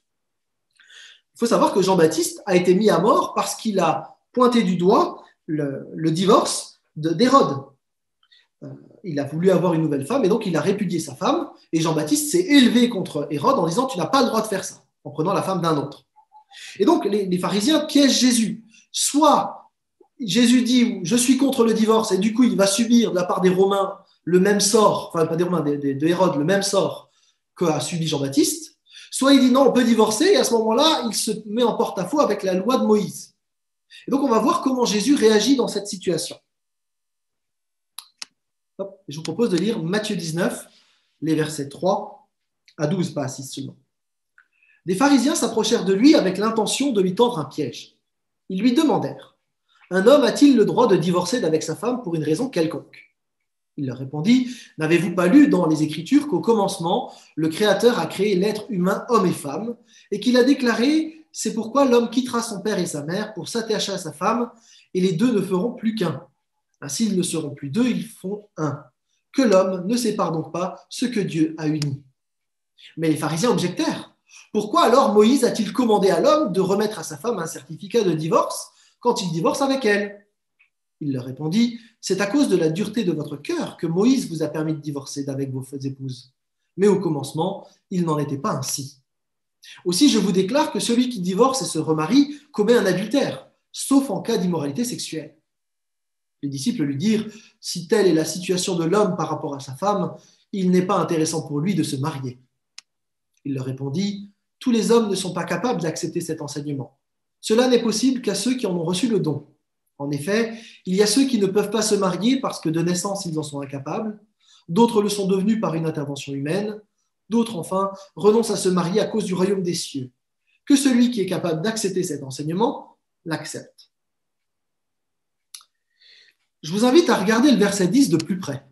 S1: Il faut savoir que Jean-Baptiste a été mis à mort parce qu'il a pointé du doigt le divorce d'Hérode. Il a voulu avoir une nouvelle femme et donc il a répudié sa femme. Et Jean-Baptiste s'est élevé contre Hérode en disant tu n'as pas le droit de faire ça, en prenant la femme d'un autre. Et donc les pharisiens piègent Jésus. Soit Jésus dit je suis contre le divorce et du coup il va subir de la part des Romains le même sort, enfin pas des Romains, de Hérode le même sort qu'a subi Jean-Baptiste. Soit il dit non, on peut divorcer et à ce moment-là il se met en porte-à-faux avec la loi de Moïse. Et donc on va voir comment Jésus réagit dans cette situation. Je vous propose de lire Matthieu 19, les versets 3 à 12, pas à 6 seulement. Des pharisiens s'approchèrent de lui avec l'intention de lui tendre un piège. Ils lui demandèrent un homme a-t-il le droit de divorcer d'avec sa femme pour une raison quelconque? Il leur répondit n'avez-vous pas lu dans les Écritures qu'au commencement, le Créateur a créé l'être humain, homme et femme, et qu'il a déclaré c'est pourquoi l'homme quittera son père et sa mère pour s'attacher à sa femme, et les deux ne feront plus qu'un. Ainsi, ils ne seront plus deux, ils font un. Que l'homme ne sépare donc pas ce que Dieu a uni. Mais les pharisiens objectèrent. Pourquoi alors Moïse a-t-il commandé à l'homme de remettre à sa femme un certificat de divorce quand il divorce avec elle? Il leur répondit, c'est à cause de la dureté de votre cœur que Moïse vous a permis de divorcer d'avec vos épouses. Mais au commencement, il n'en était pas ainsi. Aussi, je vous déclare que celui qui divorce et se remarie commet un adultère, sauf en cas d'immoralité sexuelle. Les disciples lui dirent, si telle est la situation de l'homme par rapport à sa femme, il n'est pas intéressant pour lui de se marier. Il leur répondit, tous les hommes ne sont pas capables d'accepter cet enseignement. Cela n'est possible qu'à ceux qui en ont reçu le don. En effet, il y a ceux qui ne peuvent pas se marier parce que de naissance ils en sont incapables, d'autres le sont devenus par une intervention humaine, d'autres enfin renoncent à se marier à cause du royaume des cieux. Que celui qui est capable d'accepter cet enseignement l'accepte. Je vous invite à regarder le verset 10 de plus près.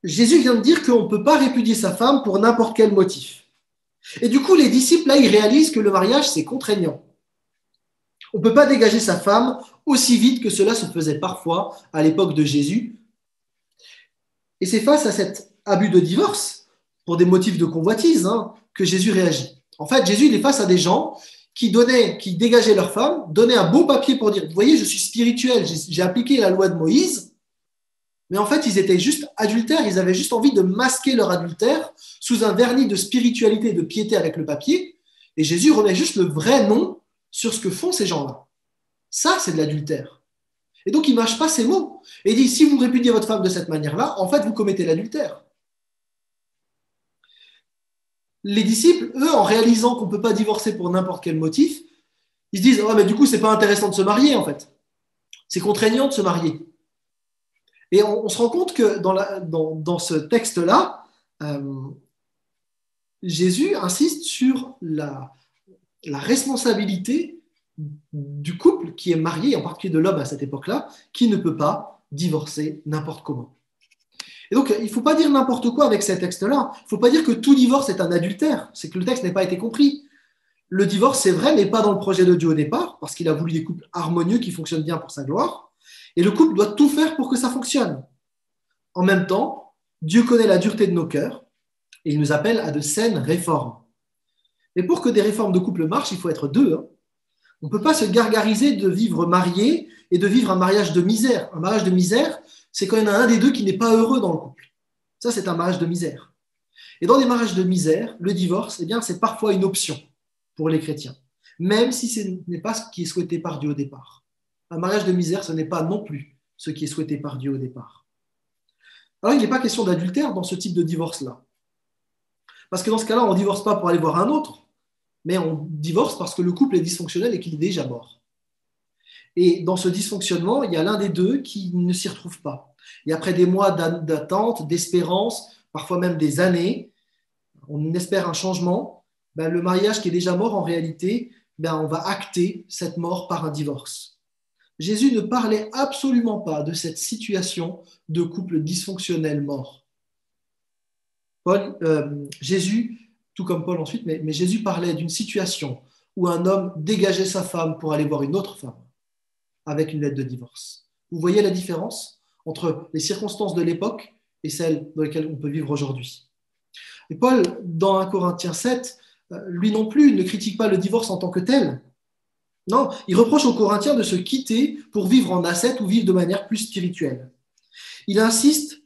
S1: Jésus vient de dire qu'on ne peut pas répudier sa femme pour n'importe quel motif. Et du coup, les disciples, là, ils réalisent que le mariage, c'est contraignant. On ne peut pas dégager sa femme aussi vite que cela se faisait parfois à l'époque de Jésus. Et c'est face à cet abus de divorce, pour des motifs de convoitise, que Jésus réagit. En fait, Jésus, il est face à des gens qui dégageaient leur femme, donnaient un beau papier pour dire, vous voyez, je suis spirituel, j'ai appliqué la loi de Moïse, mais en fait, ils étaient juste adultères, ils avaient juste envie de masquer leur adultère sous un vernis de spiritualité et de piété avec le papier, et Jésus remet juste le vrai nom sur ce que font ces gens-là. Ça, c'est de l'adultère. Et donc, il ne mâche pas ses mots. Et il dit, si vous répudiez votre femme de cette manière-là, en fait, vous commettez l'adultère. Les disciples, eux, en réalisant qu'on ne peut pas divorcer pour n'importe quel motif, ils se disent, oh, mais du coup, ce n'est pas intéressant de se marier, en fait. C'est contraignant de se marier. Et on se rend compte que dans ce texte-là, Jésus insiste sur la responsabilité du couple qui est marié, en particulier de l'homme à cette époque-là, qui ne peut pas divorcer n'importe comment. Et donc, il ne faut pas dire n'importe quoi avec ces textes-là. Il ne faut pas dire que tout divorce est un adultère. C'est que le texte n'a pas été compris. Le divorce, c'est vrai, mais pas dans le projet de Dieu au départ, parce qu'il a voulu des couples harmonieux qui fonctionnent bien pour sa gloire. Et le couple doit tout faire pour que ça fonctionne. En même temps, Dieu connaît la dureté de nos cœurs et il nous appelle à de saines réformes. Mais pour que des réformes de couple marchent, il faut être deux. Hein. On ne peut pas se gargariser de vivre marié et de vivre un mariage de misère. Un mariage de misère, c'est quand il y en a un des deux qui n'est pas heureux dans le couple. Ça, c'est un mariage de misère. Et dans des mariages de misère, le divorce, eh bien, c'est parfois une option pour les chrétiens, même si ce n'est pas ce qui est souhaité par Dieu au départ. Un mariage de misère, ce n'est pas non plus ce qui est souhaité par Dieu au départ. Alors, il n'est pas question d'adultère dans ce type de divorce-là. Parce que dans ce cas-là, on ne divorce pas pour aller voir un autre, mais on divorce parce que le couple est dysfonctionnel et qu'il est déjà mort. Et dans ce dysfonctionnement, il y a l'un des deux qui ne s'y retrouve pas. Et après des mois d'attente, d'espérance, parfois même des années, on espère un changement, ben, le mariage qui est déjà mort en réalité, ben, on va acter cette mort par un divorce. Jésus ne parlait absolument pas de cette situation de couple dysfonctionnel mort. Jésus, tout comme Paul ensuite, mais Jésus parlait d'une situation où un homme dégageait sa femme pour aller voir une autre femme avec une lettre de divorce. Vous voyez la différence entre les circonstances de l'époque et celles dans lesquelles on peut vivre aujourd'hui. Et Paul, dans 1 Corinthiens 7, lui non plus ne critique pas le divorce en tant que tel. Non, il reproche aux Corinthiens de se quitter pour vivre en ascète ou vivre de manière plus spirituelle. Il insiste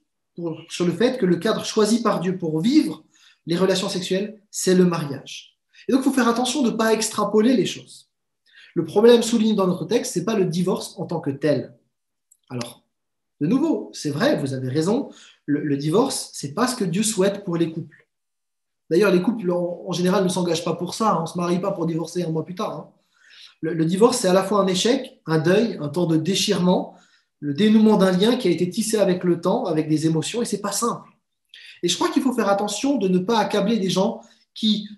S1: sur le fait que le cadre choisi par Dieu pour vivre les relations sexuelles, c'est le mariage. Et donc, il faut faire attention de ne pas extrapoler les choses. Le problème souligné dans notre texte, ce n'est pas le divorce en tant que tel. Alors, de nouveau, c'est vrai, vous avez raison, le divorce, ce n'est pas ce que Dieu souhaite pour les couples. D'ailleurs, les couples, en général, ne s'engagent pas pour ça. On ne se marie pas pour divorcer un mois plus tard. Hein. Le divorce, c'est à la fois un échec, un deuil, un temps de déchirement, le dénouement d'un lien qui a été tissé avec le temps, avec des émotions, et ce n'est pas simple. Et je crois qu'il faut faire attention de ne pas accabler des gens qui,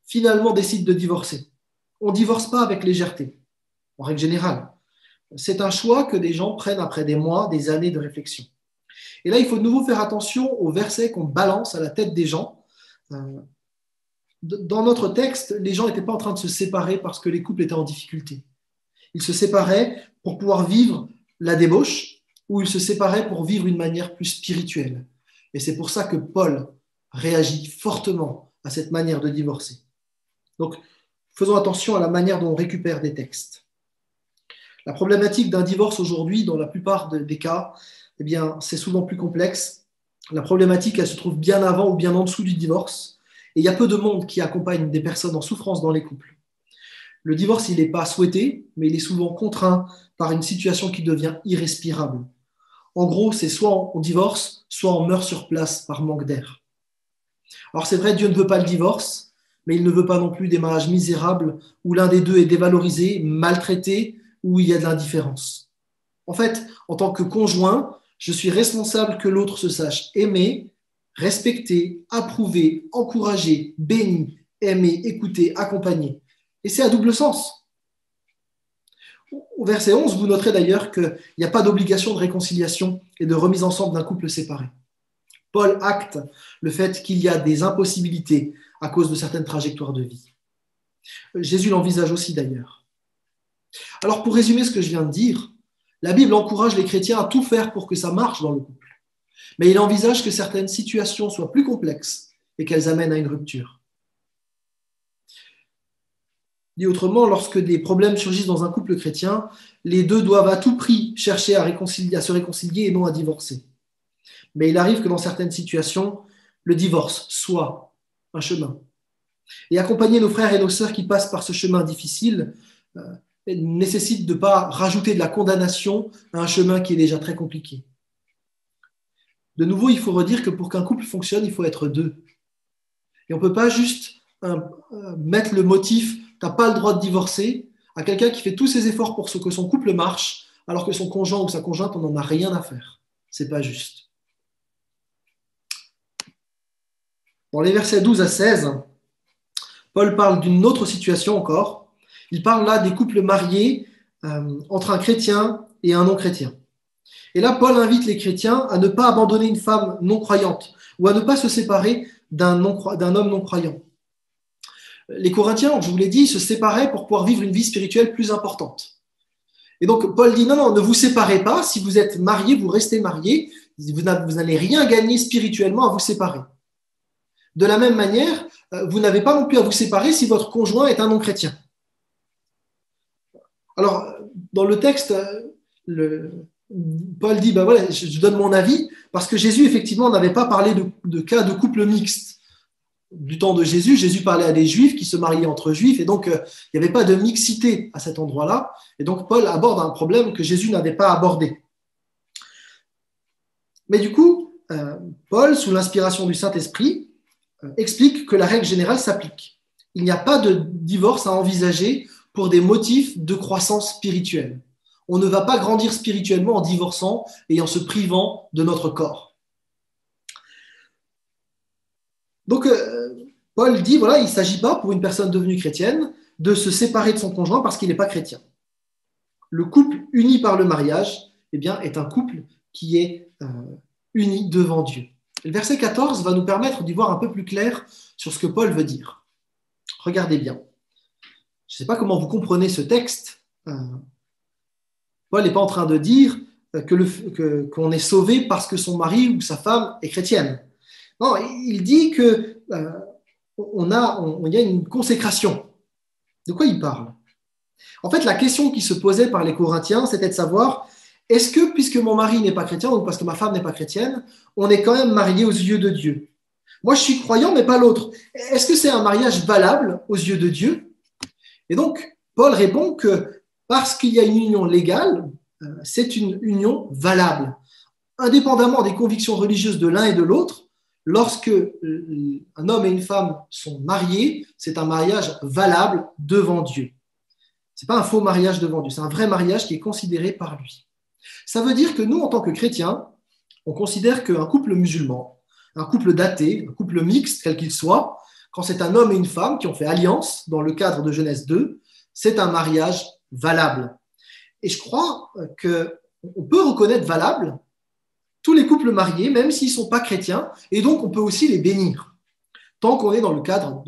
S1: finalement, décident de divorcer. On ne divorce pas avec légèreté, en règle générale. C'est un choix que des gens prennent après des mois, des années de réflexion. Et là, il faut de nouveau faire attention aux versets qu'on balance à la tête des gens. Dans notre texte, les gens n'étaient pas en train de se séparer parce que les couples étaient en difficulté. Ils se séparaient pour pouvoir vivre la débauche ou ils se séparaient pour vivre une manière plus spirituelle. Et c'est pour ça que Paul réagit fortement à cette manière de divorcer. Donc, faisons attention à la manière dont on récupère des textes. La problématique d'un divorce aujourd'hui, dans la plupart des cas, eh bien, c'est souvent plus complexe. La problématique, elle se trouve bien avant ou bien en dessous du divorce. Et il y a peu de monde qui accompagne des personnes en souffrance dans les couples. Le divorce, il n'est pas souhaité, mais il est souvent contraint par une situation qui devient irrespirable. En gros, c'est soit on divorce, soit on meurt sur place par manque d'air. Alors c'est vrai, Dieu ne veut pas le divorce, mais il ne veut pas non plus des mariages misérables où l'un des deux est dévalorisé, maltraité, où il y a de l'indifférence. En fait, en tant que conjoint, je suis responsable que l'autre se sache aimer, respecter, approuver, encourager, béni, aimer, écouter, accompagner. Et c'est à double sens. Au verset 11, vous noterez d'ailleurs qu'il n'y a pas d'obligation de réconciliation et de remise ensemble d'un couple séparé. Paul acte le fait qu'il y a des impossibilités à cause de certaines trajectoires de vie. Jésus l'envisage aussi d'ailleurs. Alors pour résumer ce que je viens de dire, la Bible encourage les chrétiens à tout faire pour que ça marche dans le couple. Mais il envisage que certaines situations soient plus complexes et qu'elles amènent à une rupture. Dit autrement, lorsque des problèmes surgissent dans un couple chrétien, les deux doivent à tout prix chercher à se réconcilier et non à divorcer. Mais il arrive que dans certaines situations, le divorce soit un chemin. Et accompagner nos frères et nos sœurs qui passent par ce chemin difficile nécessite de ne pas rajouter de la condamnation à un chemin qui est déjà très compliqué. De nouveau, il faut redire que pour qu'un couple fonctionne, il faut être deux. Et on ne peut pas juste mettre le motif « tu n'as pas le droit de divorcer » à quelqu'un qui fait tous ses efforts pour que son couple marche, alors que son conjoint ou sa conjointe, on n'en a rien à faire. Ce n'est pas juste. Dans les versets 12 à 16, Paul parle d'une autre situation encore. Il parle là des couples mariés entre un chrétien et un non-chrétien. Et là, Paul invite les chrétiens à ne pas abandonner une femme non croyante ou à ne pas se séparer d'un homme non croyant. Les Corinthiens, je vous l'ai dit, se séparaient pour pouvoir vivre une vie spirituelle plus importante. Et donc, Paul dit, non, ne vous séparez pas. Si vous êtes mariés, vous restez mariés. Vous n'allez rien gagner spirituellement à vous séparer. De la même manière, vous n'avez pas non plus à vous séparer si votre conjoint est un non-chrétien. Alors, dans le texte, Paul dit, voilà, je donne mon avis, parce que Jésus, effectivement, n'avait pas parlé de cas de couple mixte. Du temps de Jésus, Jésus parlait à des juifs qui se mariaient entre juifs, et donc il n'y avait pas de mixité à cet endroit-là. Et donc Paul aborde un problème que Jésus n'avait pas abordé. Mais du coup, Paul, sous l'inspiration du Saint-Esprit, explique que la règle générale s'applique. Il n'y a pas de divorce à envisager pour des motifs de croissance spirituelle. On ne va pas grandir spirituellement en divorçant et en se privant de notre corps. Donc, Paul dit, voilà, il ne s'agit pas pour une personne devenue chrétienne de se séparer de son conjoint parce qu'il n'est pas chrétien. Le couple uni par le mariage, eh bien, est un couple qui est uni devant Dieu. Le verset 14 va nous permettre d'y voir un peu plus clair sur ce que Paul veut dire. Regardez bien. Je ne sais pas comment vous comprenez ce texte. Paul n'est pas en train de dire qu'on est sauvé parce que son mari ou sa femme est chrétienne. Non, il dit qu'il y a une consécration. De quoi il parle? En fait, la question qui se posait par les Corinthiens, c'était de savoir, est-ce que, puisque mon mari n'est pas chrétien, ou parce que ma femme n'est pas chrétienne, on est quand même marié aux yeux de Dieu? Moi, je suis croyant, mais pas l'autre. Est-ce que c'est un mariage valable aux yeux de Dieu? Et donc, Paul répond que parce qu'il y a une union légale, c'est une union valable. Indépendamment des convictions religieuses de l'un et de l'autre, lorsque un homme et une femme sont mariés, c'est un mariage valable devant Dieu. Ce n'est pas un faux mariage devant Dieu, c'est un vrai mariage qui est considéré par lui. Ça veut dire que nous, en tant que chrétiens, on considère qu'un couple musulman, un couple d'athées, un couple mixte, quel qu'il soit, quand c'est un homme et une femme qui ont fait alliance dans le cadre de Genèse 2, c'est un mariage valable. Et je crois qu'on peut reconnaître valable tous les couples mariés, même s'ils ne sont pas chrétiens, et donc on peut aussi les bénir, tant qu'on est dans le cadre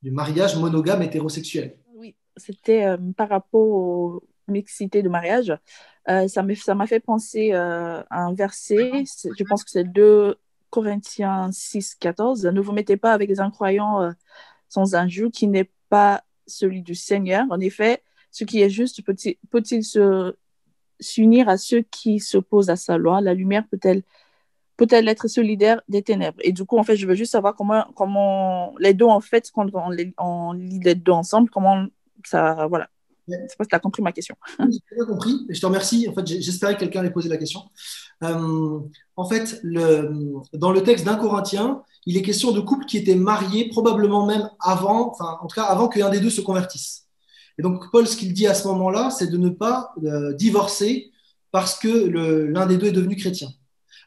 S1: du mariage monogame hétérosexuel.
S4: Oui, c'était par rapport aux mixités de mariage. Ça m'a fait penser à un verset, je pense que c'est 2 Corinthiens 6, 14. Ne vous mettez pas avec des incroyants sans un joug qui n'est pas celui du Seigneur. En effet, ce qui est juste peut-il s'unir à ceux qui s'opposent à sa loi? La lumière peut-elle être solidaire des ténèbres? Et du coup, en fait, je veux juste savoir comment les deux, en fait, quand on lit les deux ensemble, comment ça, voilà. Je ne sais pas si tu as compris ma question.
S1: Oui, j'ai bien compris, et je te remercie. En fait, j'espérais que quelqu'un allait poser la question. En fait, dans le texte d'un Corinthien, il est question de couples qui étaient mariés probablement même avant, enfin, en tout cas, avant qu'un des deux se convertisse. Et donc, Paul, ce qu'il dit à ce moment-là, c'est de ne pas divorcer parce que l'un des deux est devenu chrétien.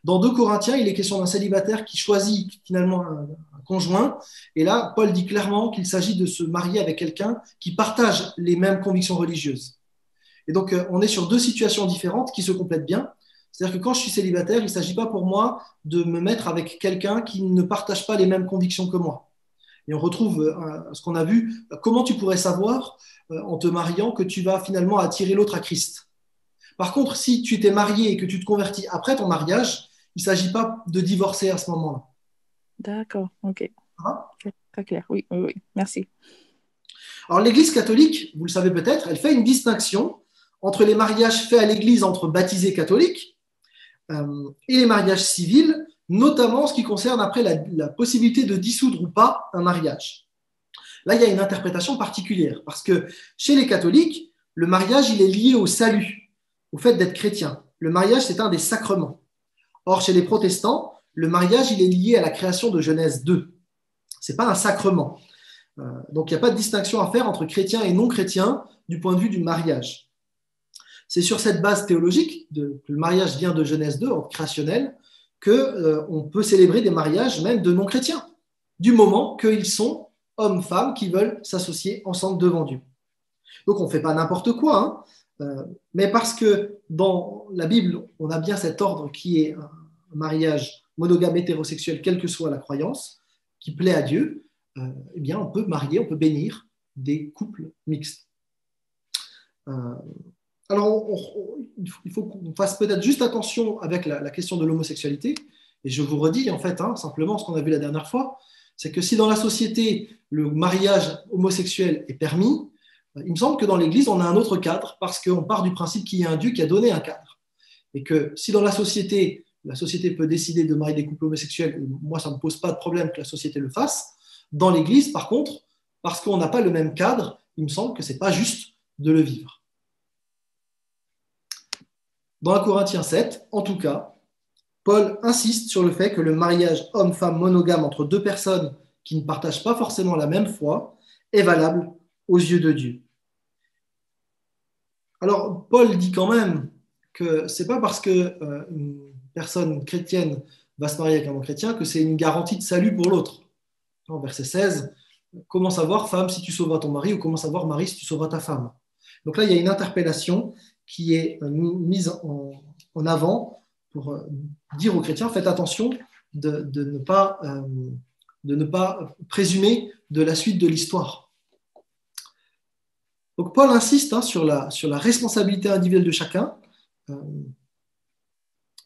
S1: Dans 2 Corinthiens, il est question d'un célibataire qui choisit finalement un conjoint. Et là, Paul dit clairement qu'il s'agit de se marier avec quelqu'un qui partage les mêmes convictions religieuses. Et donc, on est sur 2 situations différentes qui se complètent bien. C'est-à-dire que quand je suis célibataire, il ne s'agit pas pour moi de me mettre avec quelqu'un qui ne partage pas les mêmes convictions que moi. Et on retrouve ce qu'on a vu. Comment tu pourrais savoir, en te mariant, que tu vas finalement attirer l'autre à Christ? Par contre, si tu t'es marié et que tu te convertis après ton mariage, il ne s'agit pas de divorcer à ce moment-là.
S4: D'accord, ok.
S1: C'est
S4: très clair, oui, merci.
S1: Alors, l'Église catholique, vous le savez peut-être, elle fait une distinction entre les mariages faits à l'Église entre baptisés catholiques et les mariages civils, notamment en ce qui concerne après la possibilité de dissoudre ou pas un mariage. Là, il y a une interprétation particulière, parce que chez les catholiques, le mariage, il est lié au salut, au fait d'être chrétien. Le mariage, c'est un des sacrements. Or, chez les protestants, le mariage, il est lié à la création de Genèse 2. Ce n'est pas un sacrement. Donc, il n'y a pas de distinction à faire entre chrétiens et non-chrétiens du point de vue du mariage. C'est sur cette base théologique, que le mariage vient de Genèse 2, ordre créationnel, qu'on peut célébrer des mariages même de non-chrétiens, du moment qu'ils sont hommes, femmes, qui veulent s'associer ensemble devant Dieu. Donc, on ne fait pas n'importe quoi. mais parce que dans la Bible, on a bien cet ordre qui est un mariage monogame hétérosexuel, quelle que soit la croyance, qui plaît à Dieu, eh bien, on peut marier, on peut bénir des couples mixtes. Alors, il faut qu'on fasse peut-être juste attention avec la question de l'homosexualité. Et je vous redis, en fait, simplement ce qu'on a vu la dernière fois, c'est que si dans la société, le mariage homosexuel est permis, il me semble que dans l'Église, on a un autre cadre parce qu'on part du principe qu'il y a un Dieu qui a donné un cadre. Et que si dans la société peut décider de marier des couples homosexuels, moi, ça ne me pose pas de problème que la société le fasse. Dans l'Église, par contre, parce qu'on n'a pas le même cadre, il me semble que ce n'est pas juste de le vivre. Dans 1 Corinthiens 7, en tout cas, Paul insiste sur le fait que le mariage homme-femme monogame entre deux personnes qui ne partagent pas forcément la même foi est valable aux yeux de Dieu. Alors, Paul dit quand même que ce n'est pas parce qu'une personne chrétienne va se marier avec un non-chrétien que c'est une garantie de salut pour l'autre. En verset 16, comment savoir, femme, si tu sauveras ton mari, ou comment savoir, mari, si tu sauveras ta femme. Donc là, il y a une interpellation qui est mise en avant pour dire aux chrétiens, faites attention de ne pas présumer de la suite de l'histoire. Donc Paul insiste sur la responsabilité individuelle de chacun,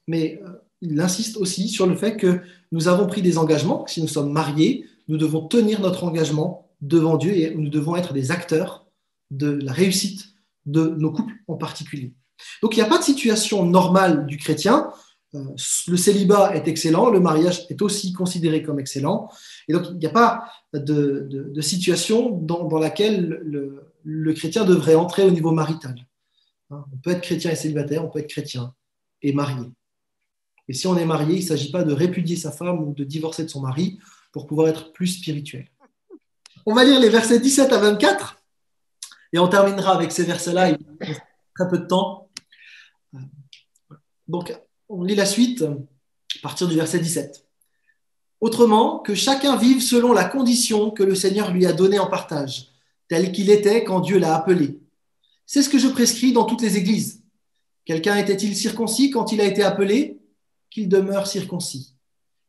S1: mais il insiste aussi sur le fait que nous avons pris des engagements, si nous sommes mariés, nous devons tenir notre engagement devant Dieu et nous devons être des acteurs de la réussite de nos couples en particulier. Donc il n'y a pas de situation normale du chrétien. Le célibat est excellent, le mariage est aussi considéré comme excellent. Et donc il n'y a pas de situation dans laquelle le chrétien devrait entrer au niveau marital. On peut être chrétien et célibataire, on peut être chrétien et marié. Et si on est marié, il ne s'agit pas de répudier sa femme ou de divorcer de son mari pour pouvoir être plus spirituel. On va lire les versets 17 à 24 et on terminera avec ces versets-là. Il reste très peu de temps. Donc, on lit la suite à partir du verset 17. Autrement, que chacun vive selon la condition que le Seigneur lui a donnée en partage, tel qu'il était quand Dieu l'a appelé. C'est ce que je prescris dans toutes les églises. Quelqu'un était-il circoncis quand il a été appelé? Qu'il demeure circoncis.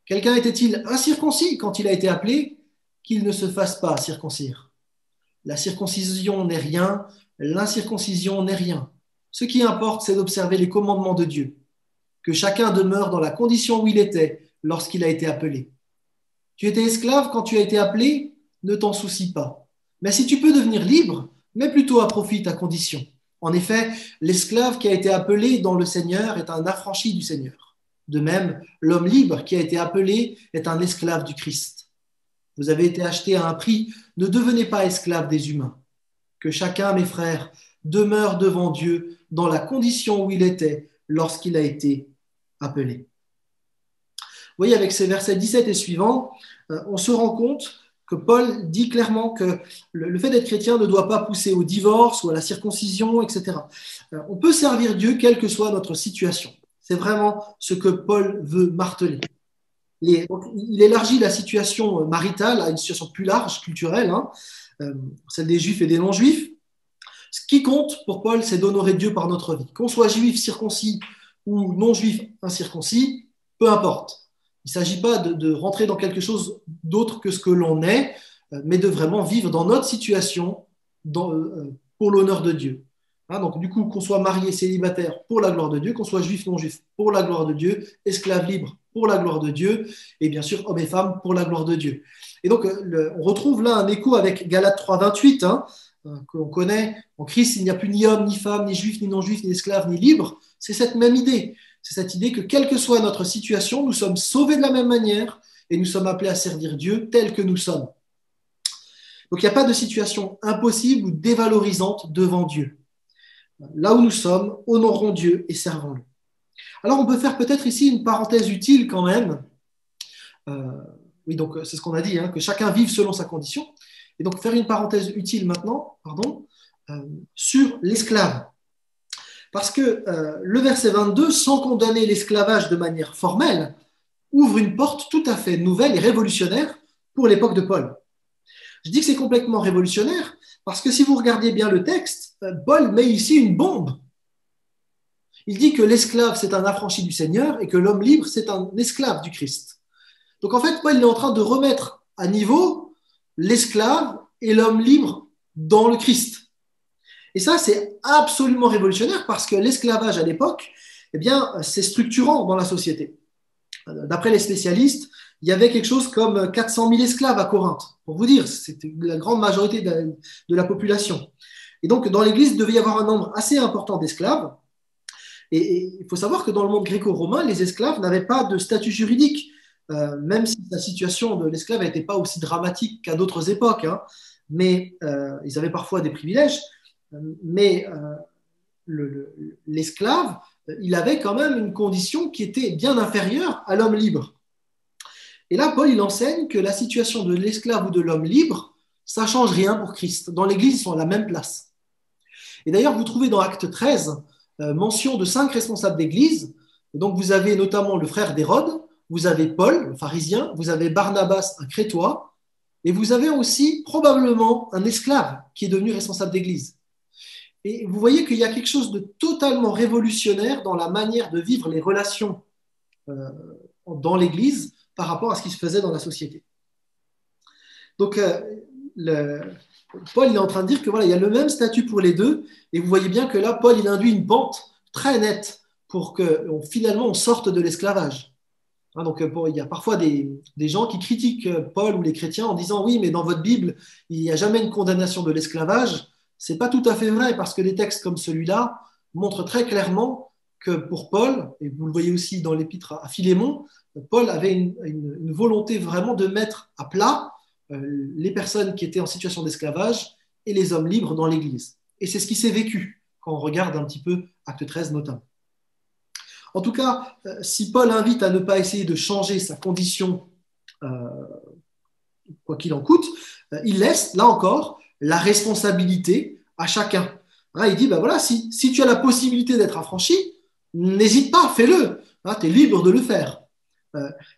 S1: Quelqu'un était-il incirconcis quand il a été appelé? Qu'il ne se fasse pas circoncire. La circoncision n'est rien, l'incirconcision n'est rien. Ce qui importe, c'est d'observer les commandements de Dieu. Que chacun demeure dans la condition où il était lorsqu'il a été appelé. Tu étais esclave quand tu as été appelé, ne t'en soucie pas. Mais si tu peux devenir libre, mets plutôt à profit ta condition. En effet, l'esclave qui a été appelé dans le Seigneur est un affranchi du Seigneur. De même, l'homme libre qui a été appelé est un esclave du Christ. Vous avez été achetés à un prix, ne devenez pas esclaves des humains. Que chacun, mes frères, demeure devant Dieu dans la condition où il était lorsqu'il a été appelé. Vous voyez, avec ces versets 17 et suivants, on se rend compte que Paul dit clairement que le fait d'être chrétien ne doit pas pousser au divorce ou à la circoncision, etc. On peut servir Dieu quelle que soit notre situation. C'est vraiment ce que Paul veut marteler. Il élargit la situation maritale à une situation plus large, culturelle, celle des juifs et des non-juifs. Ce qui compte pour Paul, c'est d'honorer Dieu par notre vie. Qu'on soit juif circoncis ou non-juif incirconcis, peu importe. Il ne s'agit pas de rentrer dans quelque chose d'autre que ce que l'on est, mais de vraiment vivre dans notre situation pour l'honneur de Dieu. Donc, du coup, qu'on soit marié, célibataire pour la gloire de Dieu, qu'on soit juif, non-juif pour la gloire de Dieu, esclave libre pour la gloire de Dieu, et bien sûr, hommes et femmes pour la gloire de Dieu. Et donc, on retrouve là un écho avec Galates 3,28, que l'on connaît. En Christ, il n'y a plus ni homme, ni femme, ni juif, ni non-juif, ni esclave, ni libre. C'est cette même idée. C'est cette idée que, quelle que soit notre situation, nous sommes sauvés de la même manière et nous sommes appelés à servir Dieu tel que nous sommes. Donc, il n'y a pas de situation impossible ou dévalorisante devant Dieu. Là où nous sommes, honorons Dieu et servons-le. Alors, on peut faire peut-être ici une parenthèse utile quand même. Oui, donc c'est ce qu'on a dit, que chacun vive selon sa condition. Et donc, faire une parenthèse utile maintenant, sur l'esclave. Parce que le verset 22, sans condamner l'esclavage de manière formelle, ouvre une porte tout à fait nouvelle et révolutionnaire pour l'époque de Paul. Je dis que c'est complètement révolutionnaire Parce que si vous regardez bien le texte, Paul met ici une bombe. Il dit que l'esclave, c'est un affranchi du Seigneur et que l'homme libre, c'est un esclave du Christ. Donc en fait, Paul est en train de remettre à niveau l'esclave et l'homme libre dans le Christ. Et ça, c'est absolument révolutionnaire parce que l'esclavage à l'époque, eh bien, c'est structurant dans la société. D'après les spécialistes, il y avait quelque chose comme 400 000 esclaves à Corinthe. Pour vous dire, c'était la grande majorité de la population. Et donc, dans l'Église, il devait y avoir un nombre assez important d'esclaves. Et il faut savoir que dans le monde gréco-romain, les esclaves n'avaient pas de statut juridique, même si la situation de l'esclave n'était pas aussi dramatique qu'à d'autres époques. Hein. Mais ils avaient parfois des privilèges. Mais l'esclave, il avait quand même une condition qui était bien inférieure à l'homme libre. Et là, Paul, il enseigne que la situation de l'esclave ou de l'homme libre, ça ne change rien pour Christ. Dans l'Église, ils sont à la même place. Et d'ailleurs, vous trouvez dans Acte 13 mention de 5 responsables d'Église. Donc, vous avez notamment le frère d'Hérode, vous avez Paul, le pharisien, vous avez Barnabas, un crétois, et vous avez aussi probablement un esclave qui est devenu responsable d'Église. Et vous voyez qu'il y a quelque chose de totalement révolutionnaire dans la manière de vivre les relations dans l'Église par rapport à ce qui se faisait dans la société. Donc, Paul il est en train de dire que voilà, il y a le même statut pour les deux, et vous voyez bien que là, Paul il induit une pente très nette pour que finalement on sorte de l'esclavage. Hein, donc, il y a parfois des gens qui critiquent Paul ou les chrétiens en disant oui, mais dans votre Bible, il n'y a jamais une condamnation de l'esclavage. C'est pas tout à fait vrai parce que des textes comme celui-là montrent très clairement que pour Paul, et vous le voyez aussi dans l'épître à Philémon, Paul avait une volonté vraiment de mettre à plat les personnes qui étaient en situation d'esclavage et les hommes libres dans l'Église. Et c'est ce qui s'est vécu quand on regarde un petit peu Acte 13 notamment. En tout cas, si Paul invite à ne pas essayer de changer sa condition, quoi qu'il en coûte, il laisse, là encore, la responsabilité à chacun. Hein, il dit, ben voilà, si tu as la possibilité d'être affranchi, n'hésite pas, fais-le. Hein, tu es libre de le faire.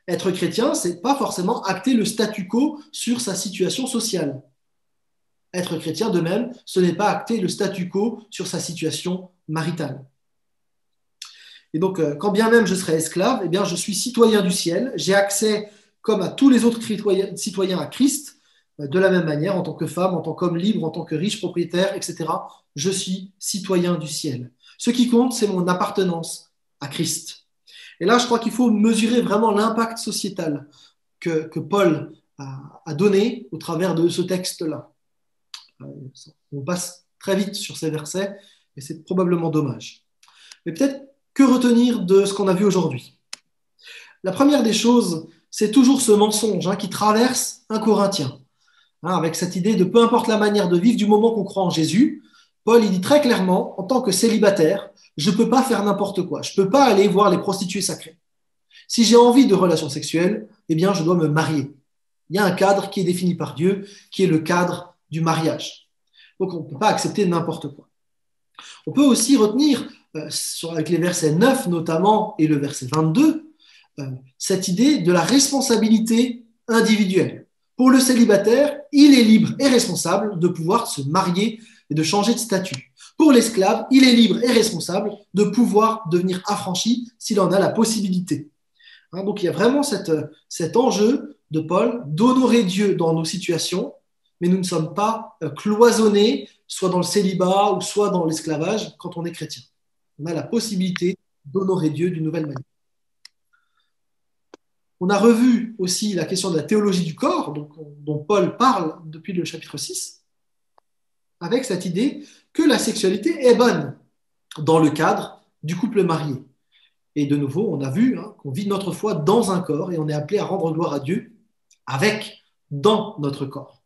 S1: Être chrétien, ce n'est pas forcément acter le statu quo sur sa situation sociale. Être chrétien, de même, ce n'est pas acter le statu quo sur sa situation maritale. Et donc, quand bien même je serai esclave, eh bien, je suis citoyen du ciel. J'ai accès, comme à tous les autres citoyens, à Christ, de la même manière, en tant que femme, en tant qu'homme libre, en tant que riche propriétaire, etc. Je suis citoyen du ciel. Ce qui compte, c'est mon appartenance à Christ. Et là, je crois qu'il faut mesurer vraiment l'impact sociétal que Paul a donné au travers de ce texte-là. On passe très vite sur ces versets, et c'est probablement dommage. Mais peut-être que retenir de ce qu'on a vu aujourd'hui? La première des choses, c'est toujours ce mensonge qui traverse un Corinthien, avec cette idée de peu importe la manière de vivre du moment qu'on croit en Jésus. Paul, il dit très clairement, en tant que célibataire, je ne peux pas faire n'importe quoi. Je ne peux pas aller voir les prostituées sacrées. Si j'ai envie de relations sexuelles, eh bien, je dois me marier. Il y a un cadre qui est défini par Dieu, qui est le cadre du mariage. Donc, on ne peut pas accepter n'importe quoi. On peut aussi retenir, avec les versets 9 notamment et le verset 22, cette idée de la responsabilité individuelle. Pour le célibataire, il est libre et responsable de pouvoir se marier et de changer de statut. Pour l'esclave, il est libre et responsable de pouvoir devenir affranchi s'il en a la possibilité. Donc il y a vraiment cet enjeu de Paul d'honorer Dieu dans nos situations, mais nous ne sommes pas cloisonnés, soit dans le célibat ou soit dans l'esclavage quand on est chrétien. On a la possibilité d'honorer Dieu d'une nouvelle manière. On a revu aussi la question de la théologie du corps, dont Paul parle depuis le chapitre 6, avec cette idée que la sexualité est bonne dans le cadre du couple marié. Et de nouveau, on a vu qu'on vit notre foi dans un corps et on est appelé à rendre gloire à Dieu dans notre corps.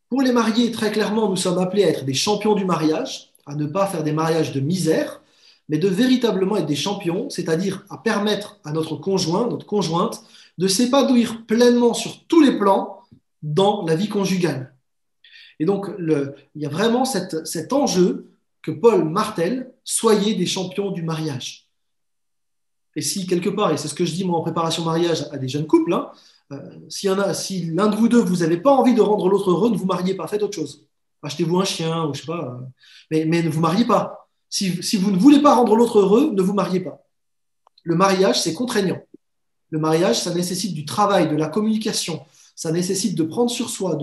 S1: Pour les mariés, très clairement, nous sommes appelés à être des champions du mariage, à ne pas faire des mariages de misère, mais de véritablement être des champions, c'est-à-dire à permettre à notre conjoint, notre conjointe, de s'épanouir pleinement sur tous les plans dans la vie conjugale. Et donc, il y a vraiment cet enjeu que Paul martèle, soyez des champions du mariage. Et si quelque part, et c'est ce que je dis moi en préparation mariage à des jeunes couples, Si l'un de vous deux, vous n'avez pas envie de rendre l'autre heureux, ne vous mariez pas, faites autre chose. Achetez-vous un chien, ou je sais pas, mais ne vous mariez pas. Si vous ne voulez pas rendre l'autre heureux, ne vous mariez pas. Le mariage, c'est contraignant. Le mariage, ça nécessite du travail, de la communication. Ça nécessite de prendre sur soi,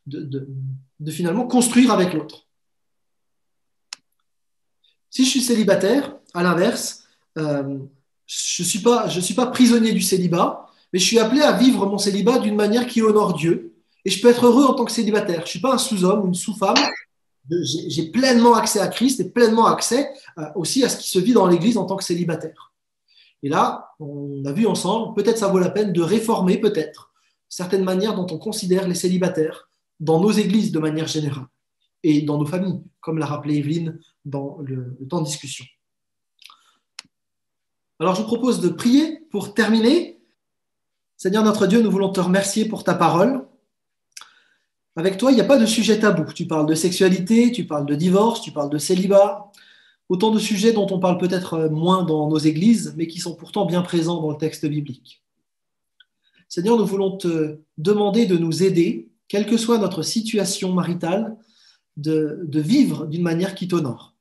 S1: de finalement construire avec l'autre. Si je suis célibataire, à l'inverse, je ne suis pas prisonnier du célibat, mais je suis appelé à vivre mon célibat d'une manière qui honore Dieu. Et je peux être heureux en tant que célibataire. Je ne suis pas un sous-homme ou une sous-femme. J'ai pleinement accès à Christ et pleinement accès aussi à ce qui se vit dans l'Église en tant que célibataire. Et là, on a vu ensemble, peut-être ça vaut la peine de réformer peut-être certaines manières dont on considère les célibataires dans nos églises de manière générale et dans nos familles, comme l'a rappelé Evelyne dans le temps de discussion. Alors, je vous propose de prier pour terminer. Seigneur notre Dieu, nous voulons te remercier pour ta parole. Avec toi, il n'y a pas de sujet tabou. Tu parles de sexualité, tu parles de divorce, tu parles de célibat. Autant de sujets dont on parle peut-être moins dans nos églises, mais qui sont pourtant bien présents dans le texte biblique. Seigneur, nous voulons te demander de nous aider, quelle que soit notre situation maritale, de vivre d'une manière qui t'honore.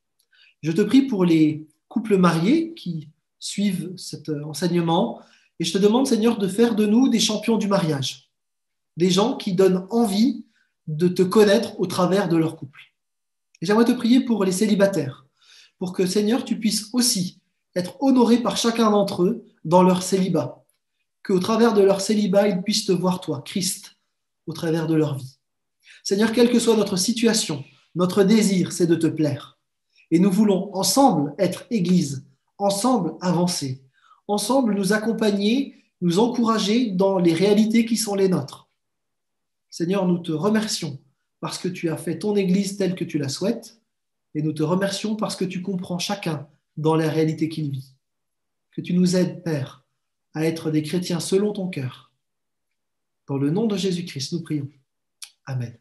S1: Je te prie pour les couples mariés qui suivent cet enseignement, et je te demande, Seigneur, de faire de nous des champions du mariage, des gens qui donnent envie de te connaître au travers de leur couple. Et j'aimerais te prier pour les célibataires, pour que, Seigneur, tu puisses aussi être honoré par chacun d'entre eux dans leur célibat, qu'au travers de leur célibat, ils puissent te voir, toi, Christ, au travers de leur vie. Seigneur, quelle que soit notre situation, notre désir, c'est de te plaire. Et nous voulons ensemble être Église, ensemble avancer, ensemble nous accompagner, nous encourager dans les réalités qui sont les nôtres. Seigneur, nous te remercions parce que tu as fait ton Église telle que tu la souhaites, et nous te remercions parce que tu comprends chacun dans la réalité qu'il vit. Que tu nous aides, Père, à être des chrétiens selon ton cœur. Dans le nom de Jésus-Christ, nous prions. Amen.